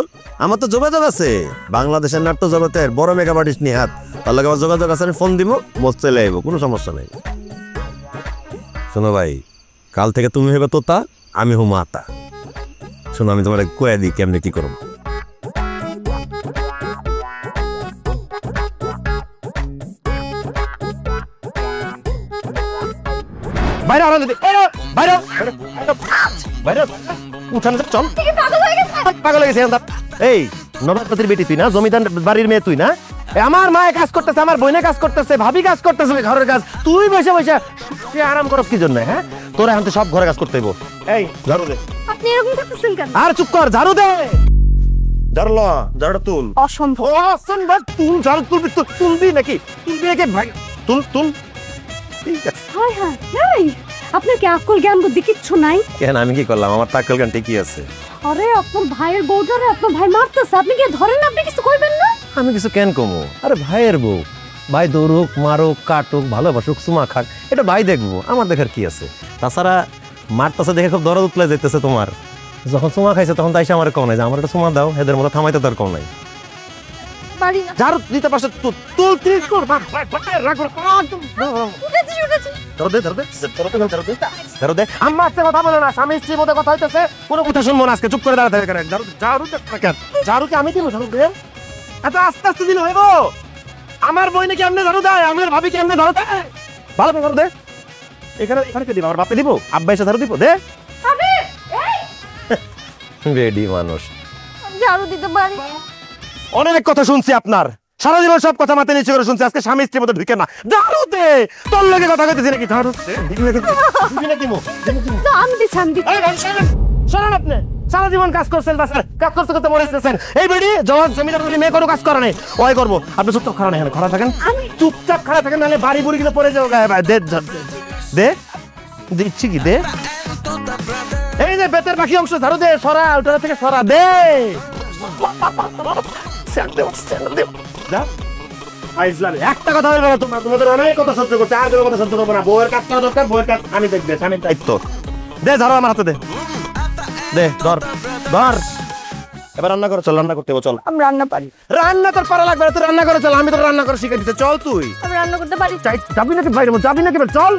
আমার তো যোগাযোগ আছে বাংলাদেশের নাট্য জগতের বড় মেকআপ আর্টিস্ট নিহাত, তার লাগে আমার যোগাযোগ আছে। আমি ফোন দিব, মোষ চলে আইব, কোনো সমস্যা নেই। শোনো ভাই, কাল থেকে তুমি হবে তোতা, আমি হবো আতা। শোনো, আমি তোমার কয়ে দিই কেমনে কি করবো। বাইরে বাইরে বাইরে উঠান চল। পাগল হয়ে গেছে। এই নবাবপতির বেটি তুই না? জমিদার বাড়ির মেয়ে তুই না? আমার মায়ে কাজ করতেছে, আমার বোনে কাজ করতেছে, ভাবি কাজ করতেছে ঘরের কাজ, তুই বসে বসে আরাম করস কি জন্য? হ্যাঁ, তোরা এখন তো সব ঘরে কাজ করতে হইব। এই ঝাড়ু দে। আপনি এরকম করতেছেন কেন? আর চুপ কর, ঝাড়ু দে। ঝাড়ু ল, ঝাড়ুটা তুল। অসম্ভব। অসম্ভব। তুল, ঝাড়ু তুলবি, তুলবি নাকি? তুলবি নাকি ভাই? তুল তুল। ঠিক আছে। হায় হায়, নাই আপনার কি আকল জ্ঞান বুদ্ধি কিচ্ছু নাই? কেন, আমি কি করলাম? আমার আকল জ্ঞান ঠিকই আছে। আরে আপনার ভাইয়ের বউটারে আপনার ভাই মারতেছে, আপনি কি ধরেন না? আপনি কিছু কইবেন না? আমি কিছু কেন কমো? আরে ভাইয়ের বউ, ভাই দৌড়ুক মারুক কাটুক ভালোবাসুক চুমা খাক, এটা ভাই দেখবো, আমার দেখার কি আছে? তাছাড়া মারতেছে দেখে খুব দরদ উতলে যেতেছে তোমার। যখন চুমা খাইছে তখন তাইসে আমার কম নাই যে আমার একটা চুমা দাও, এদের মতো থামাইতে তার কম নাই। ঝাড়ু দিতে পারছো তুল তিরিশ কর। আম্মা আজকে কথা বলো না, স্বামী স্ত্রীর মধ্যে কথা হইতেছে, কোনো কথা শুনবো না আজকে, চুপ করে দাঁড়াতে হবে। ঝাড়ু কি আমি দিব? ঝাড়ু দে। আচ্ছা আস্তে আস্তে দিলে হইব। আমার বই নাকি এমনি ঝাড়ু দেয়, আমার ভাবি কি এমনি ঝাড়ু দেয়? ভালো করে ঝাড়ু দে। এখানে এখানে কে দিব? আমার বাপে দিব? আব্বা এসে ঝাড়ু দিব? দে। রেডি মানুষ, ঝাড়ু দিতে পারি। অনেক কথা শুনছি আপনার, সারা জীবন সব কথা মাথায় নিচে করে শুনছি, আজকে স্বামী স্ত্রীর মধ্যে ঢুকে না। ঝাড়ু দে। তোর লাগে কথা কইতেছি নাকি? ঝাড়ু দে। শোনেন আপনি, সারা জীবন কাজ করছেন, কাজ করতে করতে মরে গেছেন। এই বেড়ি জওয়ান জমিদার মেয়ে কোনো কাজ করে নাই, ওই করবো। আপনি চুপচাপ খারাপ এখানে খারাপ থাকেন, চুপচাপ খারাপ থাকেন, নাহলে বাড়ি বুড়ি গিয়ে পড়ে যাও গায়ে। দে দে, দিচ্ছি কি? দে। এই যে বেতের বাকি অংশ ঝাড়ু দে, সরা ওটা থেকে সরা দে। একটা কথা বলবো না তোমার, তোমাদের অনেক কথা সহ্য করছে, আর কোনো কথা সহ্য করবো না। বউয়ের কাজ করা দরকার, বউয়ের কাজ আমি দেখবে, স্বামীর দায়িত্ব। দে ঝাড়ু আমার হাতে দে, দে ধর ধর। এবার রান্না করে চল, রান্না করতে চল। আমি রান্না পারি। রান্না তোর পারা লাগবে না, তুই রান্না করে চল, আমি তোর রান্না করে শিখে দিতে। চল তুই। আমি রান্না করতে পারি। যাবি নাকি বাইরে? যাবি নাকি? চল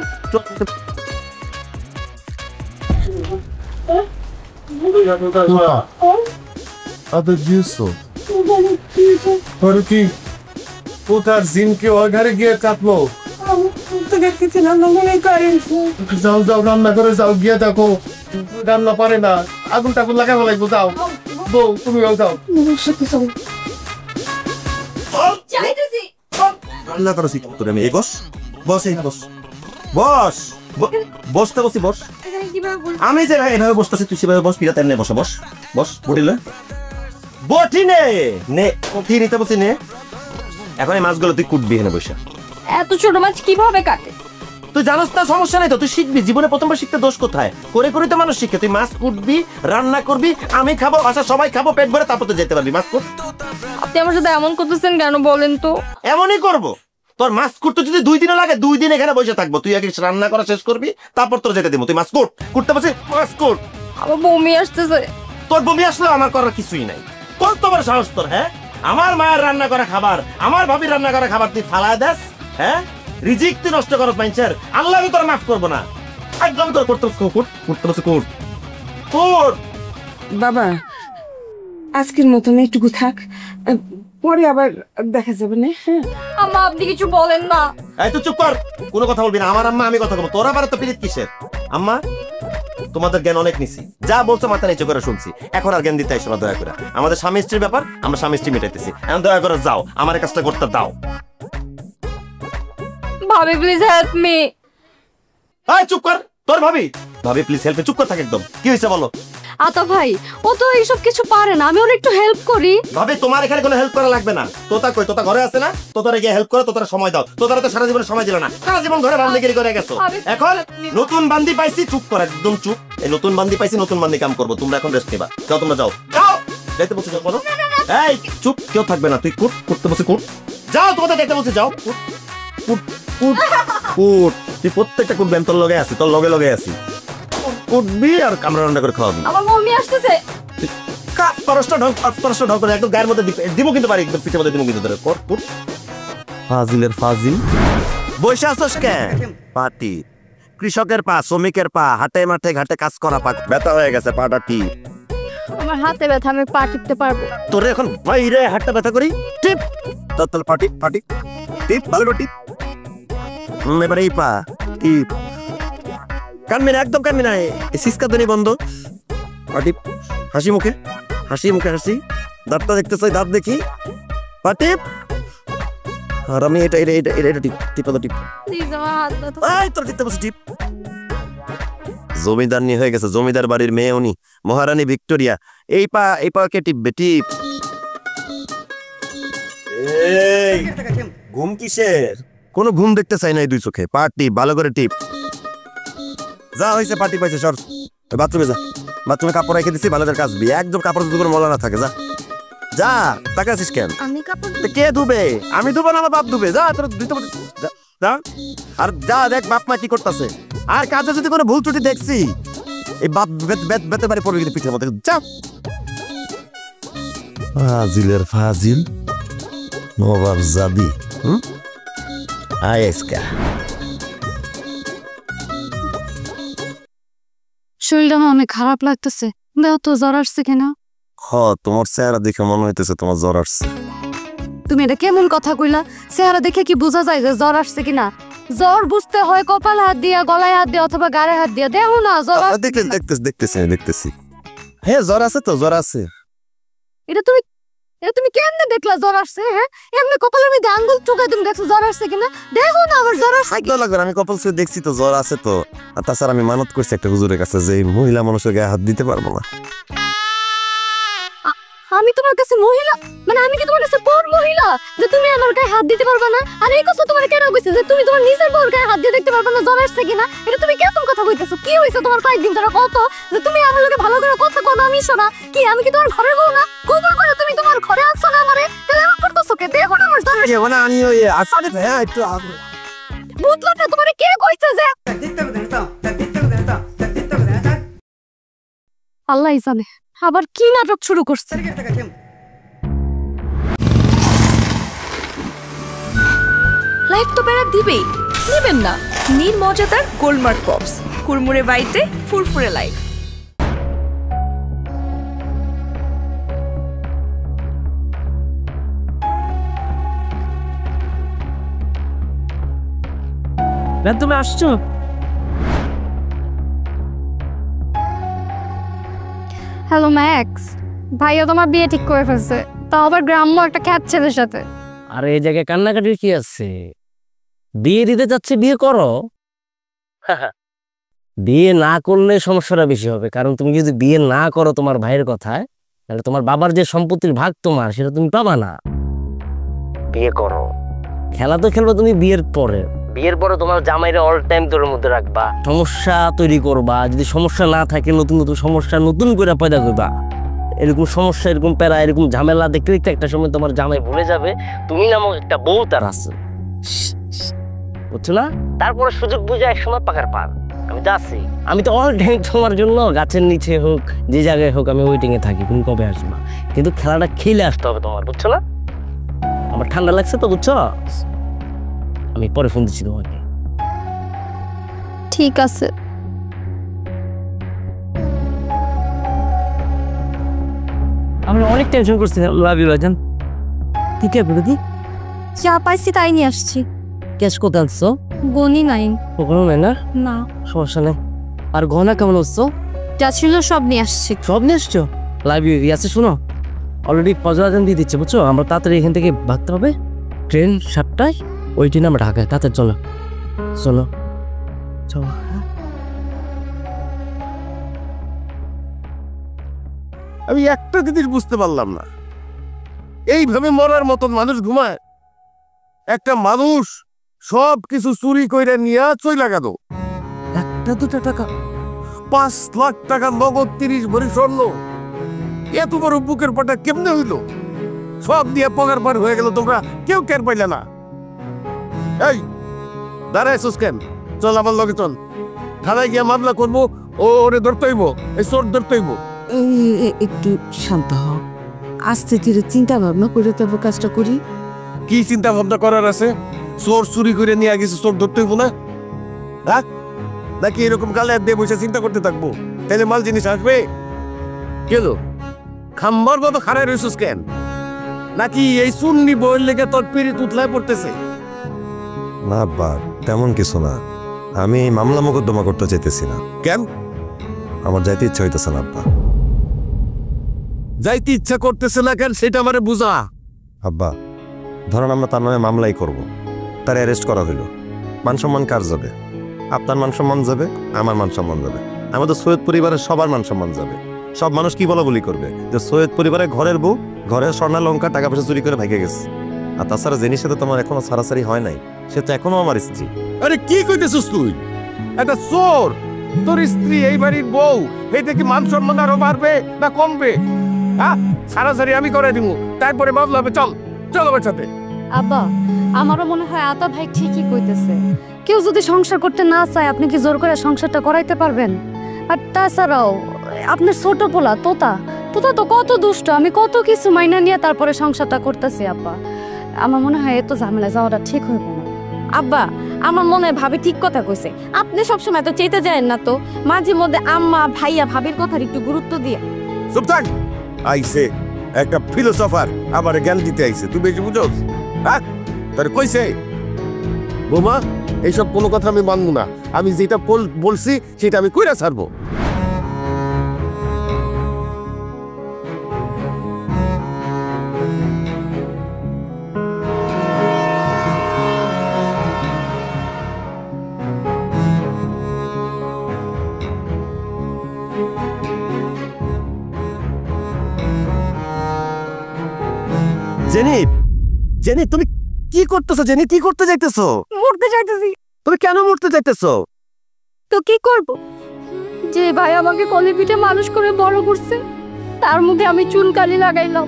কোথার জিনকে ওই ঘরে গিয়ে কাটলো। যাও যাও, রান্না করে যাও, গিয়ে দেখো রান্না পারে না, আগুন টাগুন লাগাবো লাগবো। যাও বউ, তুমিও যাও। রান্না করো শিখ তোর আমি। এই বস বস, এই বস বস, বসতে বসি বস। আমি যে এভাবে বসতেছি তুই সেভাবে বস, পিড়া তেমনি বসা। বস বস, বটিলে বটি নে নে, কফি নিতে বসি নে। এখন এই মাছগুলো তুই কুটবি এখানে বসে। এত ছোট মাছ কিভাবে কাটে? তুই জানোস না, সমস্যা নাই তো, তুই শিখবি। জীবনে প্রথমবার শিখতে দোষ কোথায়? করে করে তো মানুষ শিখে। তুই মাছ কুটবি, রান্না করবি, আমি খাবো, আচ্ছা সবাই খাবো, পেট ভরে, তারপর তো যেতে পারবি। মাছ কুট। আপনি আমার সাথে এমন করতেছেন কেন বলেন তো? এমনই করবো। তোর মাছ কুটতে যদি 2 দিনও লাগে, 2 দিন এখানে বসে থাকবো। তুই আগে রান্না করা শেষ করবি, তারপর তোর যেতে দিব। তুই মাছ কুট, কুটতে বসে মাছ কুট। আমার বমি আসতেছে। তোর বমি আসলে আমার করার কিছুই নাই। তোর তোমার সাহস তোর? হ্যাঁ, আমার মায়ের রান্না করা খাবার, আমার ভাবির রান্না করা খাবার তুই ফালায় দেস? হ্যাঁ, রিজিক তুই নষ্ট করস মানুষের, আল্লাহ আমি তোর মাফ করবো না। একদম তোর করতে করতে বসে কুট কুট। বাবা, আজকের মতন এইটুকু থাক, পরে আবার দেখা যাবে না। হ্যাঁ আম্মা আপনি কিছু বলেন না। এই তো চুপ কর, কোনো কথা বলবি না। আমার আম্মা আমি কথা বলবো, তোরা আবার তো পিরিত কিসের? আম্মা তোমাদের জ্ঞান অনেক নিছি, যা বলছো মাথা নিচু করে শুনছি, এখন আর জ্ঞান দিতে আইসো না দয়া করে। আমাদের স্বামী স্ত্রীর ব্যাপার, আমরা স্বামী স্ত্রী মেটাইতেছি, এখন দয়া করে যাও, আমার কাজটা করতে দাও। ভাবি প্লিজ হেল্প মি। এই চুপ কর, তোর ভাবি ভাবি প্লিজ হেল্প, চুপ কর থাক একদম। কি হয়েছে বলো? আতা ভাই ও তো এইসব কিছু পারে না, আমি ওর একটু হেল্প করি। ভাবি তোমার এখানে কোনো হেল্প করা লাগবে না। তোতা কই? তোতা ঘরে আছে না? তোতারে গিয়ে হেল্প করো, তোতারে সময় দাও। তোতারে তো সারা জীবনে সময় দিল না, সারা জীবন ঘরে বান্দিগিরি করে গেছো। এখন নতুন বান্দি পাইছি, চুপ কর একদম চুপ। এই নতুন বান্দি পাইছি, নতুন বান্দি কাম করবো। তোমরা এখন রেস্ট নিবা, যাও তোমরা যাও। যাও দেখতে বসে যাও, বলো। এই চুপ, কেউ থাকবে না, তুই কুট করতে বসে কুট। যাও তোমাদের দেখতে বসে যাও, কুট কুট কুট কুট। তুই প্রত্যেকটা কুট ব্যান তোর লগে আছি, তোর লগে লগে আছি। কুটবি আর কামরা রান্না করে খাওয়াবি। আমার মম্মি আসতেছে। একদম গায়ের মধ্যে দিব কিন্তু পারি, একদম পিঠের মধ্যে দিব কিন্তু। ফাজিলের ফাজিল। বসে আসোস কেন? পাটি কৃষকের পা, শ্রমিকের পা, হাটে মাঠে ঘাটে কাজ করা পা ব্যথা হয়ে গেছে, পাটা টিপ। আমার হাতে ব্যথা, আমি পা টিপতে পারবো। তোরে এখন বাইরে হাতটা ব্যথা করি, টিপ তোর পাটি পাটি টিপ, ভালো করে টিপ। এবারে এই পা টিপ, কানবি না একদম, কানবি না, সিসকা ধ্বনি বন্ধ। পাটি, হাসি মুখে, হাসি মুখে হাসি। দাঁতটা দেখতে চাই, দাঁত দেখি। পাটি আর আমি এটা এটা এটা এটা টিপ টিপ টিপ। এই তোর টিপতে বসে টিপ। জমিদার নিয়ে হয়ে গেছে, জমিদার বাড়ির মেয়ে উনি, মহারানী ভিক্টোরিয়া। এই পা কে টিপবে? টিপ। এই ঘুম কিসের? কোনো ঘুম দেখতে চাই না এই দুই চোখে। পা টিপ, ভালো করে টিপ। যা হয়েছে, পাটি পাইছে, সর বাথরুমে যা। বাথরুমে কাপড় রেখে দিচ্ছি, ভালো করে কাচবি, একদম কাপড় যদি কোনো ময়লা না থাকে। যা যা, তাকে আছিস কেন? আমি কাপড় কে ধুবে? আমি ধুবো না, আমার বাপ ধুবে। যা তোর ধুতে যা। আর যা দেখ বাপ মা কি করতেছে। আর কাজে যদি কোনো ভুল ত্রুটি দেখছি, এই বাপ বেতে বাড়ি পড়বে কিন্তু পিঠের মধ্যে। যা। ফাজিলের ফাজিল, নবাব জাদি। আইসকা শরীরটা আমার অনেক খারাপ লাগতেছে। দেখো তো জ্বর আসছে কেন? তোমার চেহারা দেখে মনে হইতেছে তোমার জ্বর আসছে। তুমি এটা কেমন কথা কইলা? চেহারা দেখে কি বোঝা যায় যে জ্বর আসছে কিনা? জ্বর বুঝতে হয় কপাল হাত দিয়া, গলায় হাত দিয়া, অথবা গাড়ে হাত দিয়া। দেখো না জ্বর দেখতেছি। হ্যাঁ জ্বর আছে তো, জ্বর আছে। এটা তুমি কেমনে দেখলা জ্বর আসছে? হ্যাঁ এমনি কপালের মধ্যে আঙ্গুল ঠোকায় তুমি দেখছো জ্বর আসছে কিনা? দেখো না আমার জ্বর আসছে। লাগবে, আমি কপাল ছুঁয়ে দেখছি তো জ্বর আছে তো। আর তাছাড়া আমি মানত করছি একটা হুজুরের কাছে যে মহিলা মানুষের গায়ে হাত দিতে পারবো না। আমি তোমার কাছে মহিলা? মানে আমি কি তোমার কাছে পর মহিলা যে তুমি আমার গায়ে হাত দিতে পারবে না? আর এই কথা তোমার কেন কইছে যে তুমি তোমার নিজের বউর গায়ে হাত দিয়ে দেখতে পারবে না জ্বর আসছে কিনা? এটা তুমি কেমন কথা কইতেছো? কি হইছে তোমার কয়েকদিন ধরে? কত যে তুমি আমার লগে ভালো করে কথা কও না, আমি শোনা কি? আমি কি তোমার ঘরের বউ না? কবুল করে তুমি তোমার ঘরে আনছো না আমারে, তাহলে আমার করতেছো কে? দেখো না আমার জ্বর আসছে। মানে আমি ওই আসলে হ্যাঁ একটু বুঝলাটা তোমারে কে কইছে যে? আল্লাহই জানে আবার কি নাটক শুরু করছে। লাইফ তো প্যারা দিবেই, নেবেন না? নিন মজাদার গোলমার্ক পপস, কুরমুরে বাইটে ফুরফুরে লাইফ। তুমি আসছো? হ্যালো ম্যাক্স, ভাইয়া তোমার বিয়ে ঠিক করে ফেলছে, তাও আবার গ্রাম্য একটা খ্যাত ছেলের সাথে। আর এই জায়গায় কান্নাকাটির কি আছে? বিয়ে দিতে যাচ্ছে, বিয়ে করো। বিয়ে না করলে সমস্যাটা বেশি হবে, কারণ তুমি যদি বিয়ে না করো তোমার ভাইয়ের কথায়, তাহলে তোমার বাবার যে সম্পত্তির ভাগ তোমার, সেটা তুমি পাবা না। বিয়ে করো। খেলা তো খেলবা তুমি বিয়ের পরে। বিয়ের পরে তোমার জামাইরা অল টাইম তোর মধ্যে রাখবা, সমস্যা তৈরি করবা। যদি সমস্যা না থাকে, নতুন নতুন সমস্যা নতুন করে পয়দা করবা। এরকম সমস্যা, এরকম প্যারা, এরকম ঝামেলা দেখতে দেখতে একটা সময় তোমার জামাই ভুলে যাবে তুমি নামক একটা বউ তার আছে, বুঝছো না? তারপরে সুযোগ বুঝে এক সময় পাকার পার। আমি তো আছি, আমি তো অল টাইম তোমার জন্য গাছের নিচে হোক, যে জায়গায় হোক, আমি ওয়েটিং এ থাকি তুমি কবে আসবা। কিন্তু খেলাটা খেলে আসতে হবে তোমার, বুঝছো না? আমার ঠান্ডা লাগছে তো, বুঝছো? আমি পরে ফোন দিচ্ছি তোমাকে। ঠিক আছে। আমরা অনেক টেনশন করছি। লাভ ইউ ভাইজান। কি কে বিরোধী যা পাইছি তাই নিয়ে আসছি। ক্যাশ কোথায় আনছো? গনি নাই। ওখানে নেই না? না। সমস্যা নেই। আর গহনা কেমন হচ্ছ? যা ছিল সব নিয়ে আসছি। সব নিয়ে আসছো? লাইব্রেরি আছে, শোনো অলরেডি পজরাজন দিয়ে দিচ্ছে বুঝছো, আমরা তাড়াতাড়ি এখান থেকে ভাগতে হবে। ট্রেন 7টায়, ওই ট্রেনে আমরা ঢাকায়, তাড়াতাড়ি চলো চলো চলো। আমি একটা জিনিস বুঝতে পারলাম না, এইভাবে মরার মতন মানুষ ঘুমায়? একটা মানুষ সব কিছু চুরি কইরা নিয়ে চইলা গেল, 1-2 টাকা, 5 লাখ টাকা নগদ, 30 ভরি স্বর্ণ, এত বড় বুকের পাটা কেমনে হইল? সব দিয়ে পগার পার হয়ে গেল, তোমরা কেউ টের পাইলে না। এই দাঁড়াইছিস কেন? চল আমার লগে চল, থানায় গিয়ে মামলা করবো, ওরে ধরতে হইব, এই চোর ধরতে হইব। একটু শান্ত হও, আস্তে ধীরে চিন্তা ভাবনা করে তবে কাজটা করি। কি চিন্তা ভাবনা করার আছে? চোর চুরি করে নিয়ে গেছে, চোর ধরতে হইব না? হ্যাঁ, নাকি এরকম গালে দিয়ে বসে চিন্তা করতে থাকবো? তাহলে মাল জিনিস আসবে? কেলো খাম্বার মতো খাড়াই রয়েছিস কেন? নাকি এই চুন্নি বইয়ের লেগে তোর পিড়িত উতলায় পড়তেছে? না আব্বা, তেমন কিছু না। আমি মামলা মোকদ্দমা করতে চাইতেছি না। কেন? আমার যাইতে ইচ্ছা হইতেছে না আব্বা। যাইতে ইচ্ছা করতেছে না কেন সেটা আমারে বুঝা। আব্বা ধরেন আমরা তার নামে মামলাই করব, তার অ্যারেস্ট করা হইলো, মান সম্মান কার যাবে? আপনার মান সম্মান যাবে, আমার মান সম্মান যাবে, আমাদের সৈয়দ পরিবারের সবার মান সম্মান যাবে। সব মানুষ কি বলা বলি করবে যে সৈয়দ পরিবারের ঘরের বউ ঘরের স্বর্ণা লঙ্কা টাকা পয়সা চুরি করে ভাগে গেছে। আর তাছাড়া জেনির সাথে তোমার এখনো সারাসারি হয় নাই, সে তো এখনো আমার স্ত্রী। আরে কি কইতেছিস তুই? একটা চোর তোর স্ত্রী, এই বাড়ির বউ, এইটা কি মান সম্মান আরো বাড়বে না কমবে? হ্যাঁ, সারাসারি আমি করে দিব, তারপরে মামলা হবে। চল চল আমার সাথে। আব্বা, আমারও মনে হয় আতা ভাই ঠিকই কইতেছে। কেউ যদি সংসার করতে না চায়, আপনি কি জোর করে সংসারটা করাইতে পারবেন? আর তাছাড়াও আপনার ছোট পোলা তোতা তোতা তো কত দুষ্ট, আমি কত কিছু মাইনা নিয়ে তারপরে সংসারটা করতেছি। আব্বা, আমার মনে হয় এত ঝামেলা যাওয়াটা ঠিক হইব না। আব্বা, আমার মনে হয় ভাবি ঠিক কথা কইছে। আপনি সবসময় তো চেতে যায় না, তো মাঝে মধ্যে আম্মা ভাইয়া ভাবির কথার একটু গুরুত্ব দিয়ে। চুপ থাক। আইছে একটা ফিলোসফার, আমার জ্ঞান দিতে আইছে, তুই বেশি বুঝোস? হ্যাঁ, তার কইছে বোমা এইসব কোনো কথা আমি মানবো না। আমি যেটা বলছি সেটা আমি কইরা ছাড়বো। জেনি, জেনি তুমি কি করতেছো? জেনি কি করতে যাইতেছো? মরতে চাইতেছি। তুমি কেন মরতে যাইতেছো? তো কি করব? যে ভাই আমাকে কোলে পিঠে মানুষ করে বড় করছে, তার মুখে আমি চুনকালি লাগাইলাম।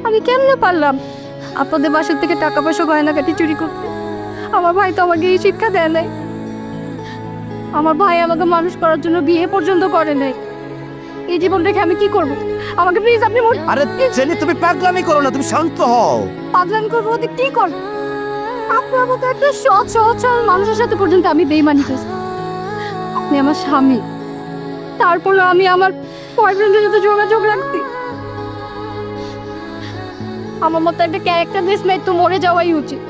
আমি কেমনে পারলাম আপনাদের বাসা থেকে টাকা পয়সা গয়নাগাটি চুরি করতে? আমার ভাই তো আমাকে এই শিক্ষা দেয় নাই। আমার ভাই আমাকে মানুষ করার জন্য বিয়ে পর্যন্ত করে নাই। এই জীবন রেখে আমি কি করব? আমাকে প্লিজ আপনি। আরে জেনি তুমি পাগলামি করো না, তুমি শান্ত হও। পাগলামি করবো ওদের কি কর? আপনার মতো একটা সৎ সহজ মানুষের সাথে পর্যন্ত আমি বেইমানি করছি। আপনি আমার স্বামী, তারপরে আমি আমার বয়ফ্রেন্ডের সাথে যোগাযোগ রাখছি। আমার মতো একটা ক্যারেক্টারলেস মেয়ে তো মরে যাওয়াই উচিত।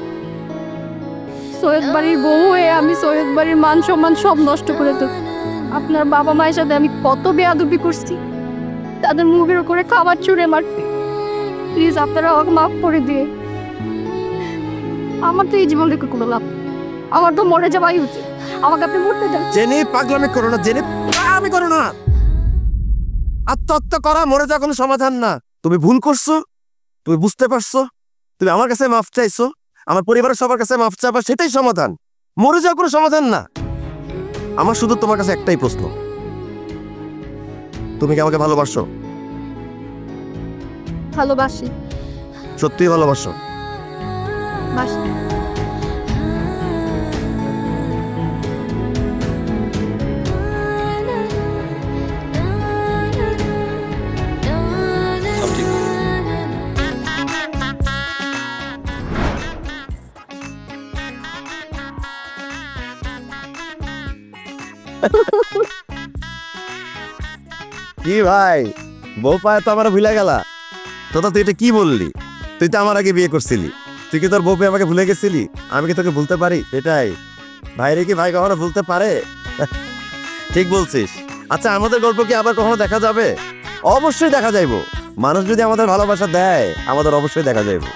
সৈয়দ বাড়ির বউ হয়ে আমি সৈয়দ বাড়ির মান সম্মান সব নষ্ট করে দেব। আপনার বাবা মায়ের সাথে আমি কত বেয়াদবি করছি, তাদের মুখের উপরে খাবার ছুঁড়ে মারছি। প্লিজ আপনারা আমাকে মাফ করে দিয়ে। আমার তো এই জীবন রেখে কোনো লাভ, আমার তো মরে যাওয়াই উচিত। আমাকে আপনি মরতে দেন। জেনি পাগলামি করো না, জেনি আমি করো না। আত্মহত্যা করা মরে যাওয়া কোনো সমাধান না। তুমি ভুল করছো, তুমি বুঝতে পারছো, তুমি আমার কাছে মাফ চাইছো, আমার পরিবারের সবার কাছে মাফ চাইবা, সেটাই সমাধান। মরে যাওয়া কোনো সমাধান না। আমার শুধু তোমার কাছে একটাই প্রশ্ন, তুমি কি আমাকে ভালোবাসো? ভালোবাসি। সত্যিই ভালোবাসো? বাসি। কি ভাই, বউ পায় তো আমার ভুলে গেলা? তো তুই এটা কি বললি? তুই তো আমার আগে বিয়ে করছিলি, তুই কি তোর বউকে আমাকে ভুলে গেছিলি? আমি কি তোকে ভুলতে পারি? এটাই ভাইরে কি ভাই কখনো ভুলতে পারে? ঠিক বলছিস। আচ্ছা, আমাদের গল্প কি আবার কখনো দেখা যাবে? অবশ্যই দেখা যাইবো। মানুষ যদি আমাদের ভালোবাসা দেয়, আমাদের অবশ্যই দেখা যাইবো।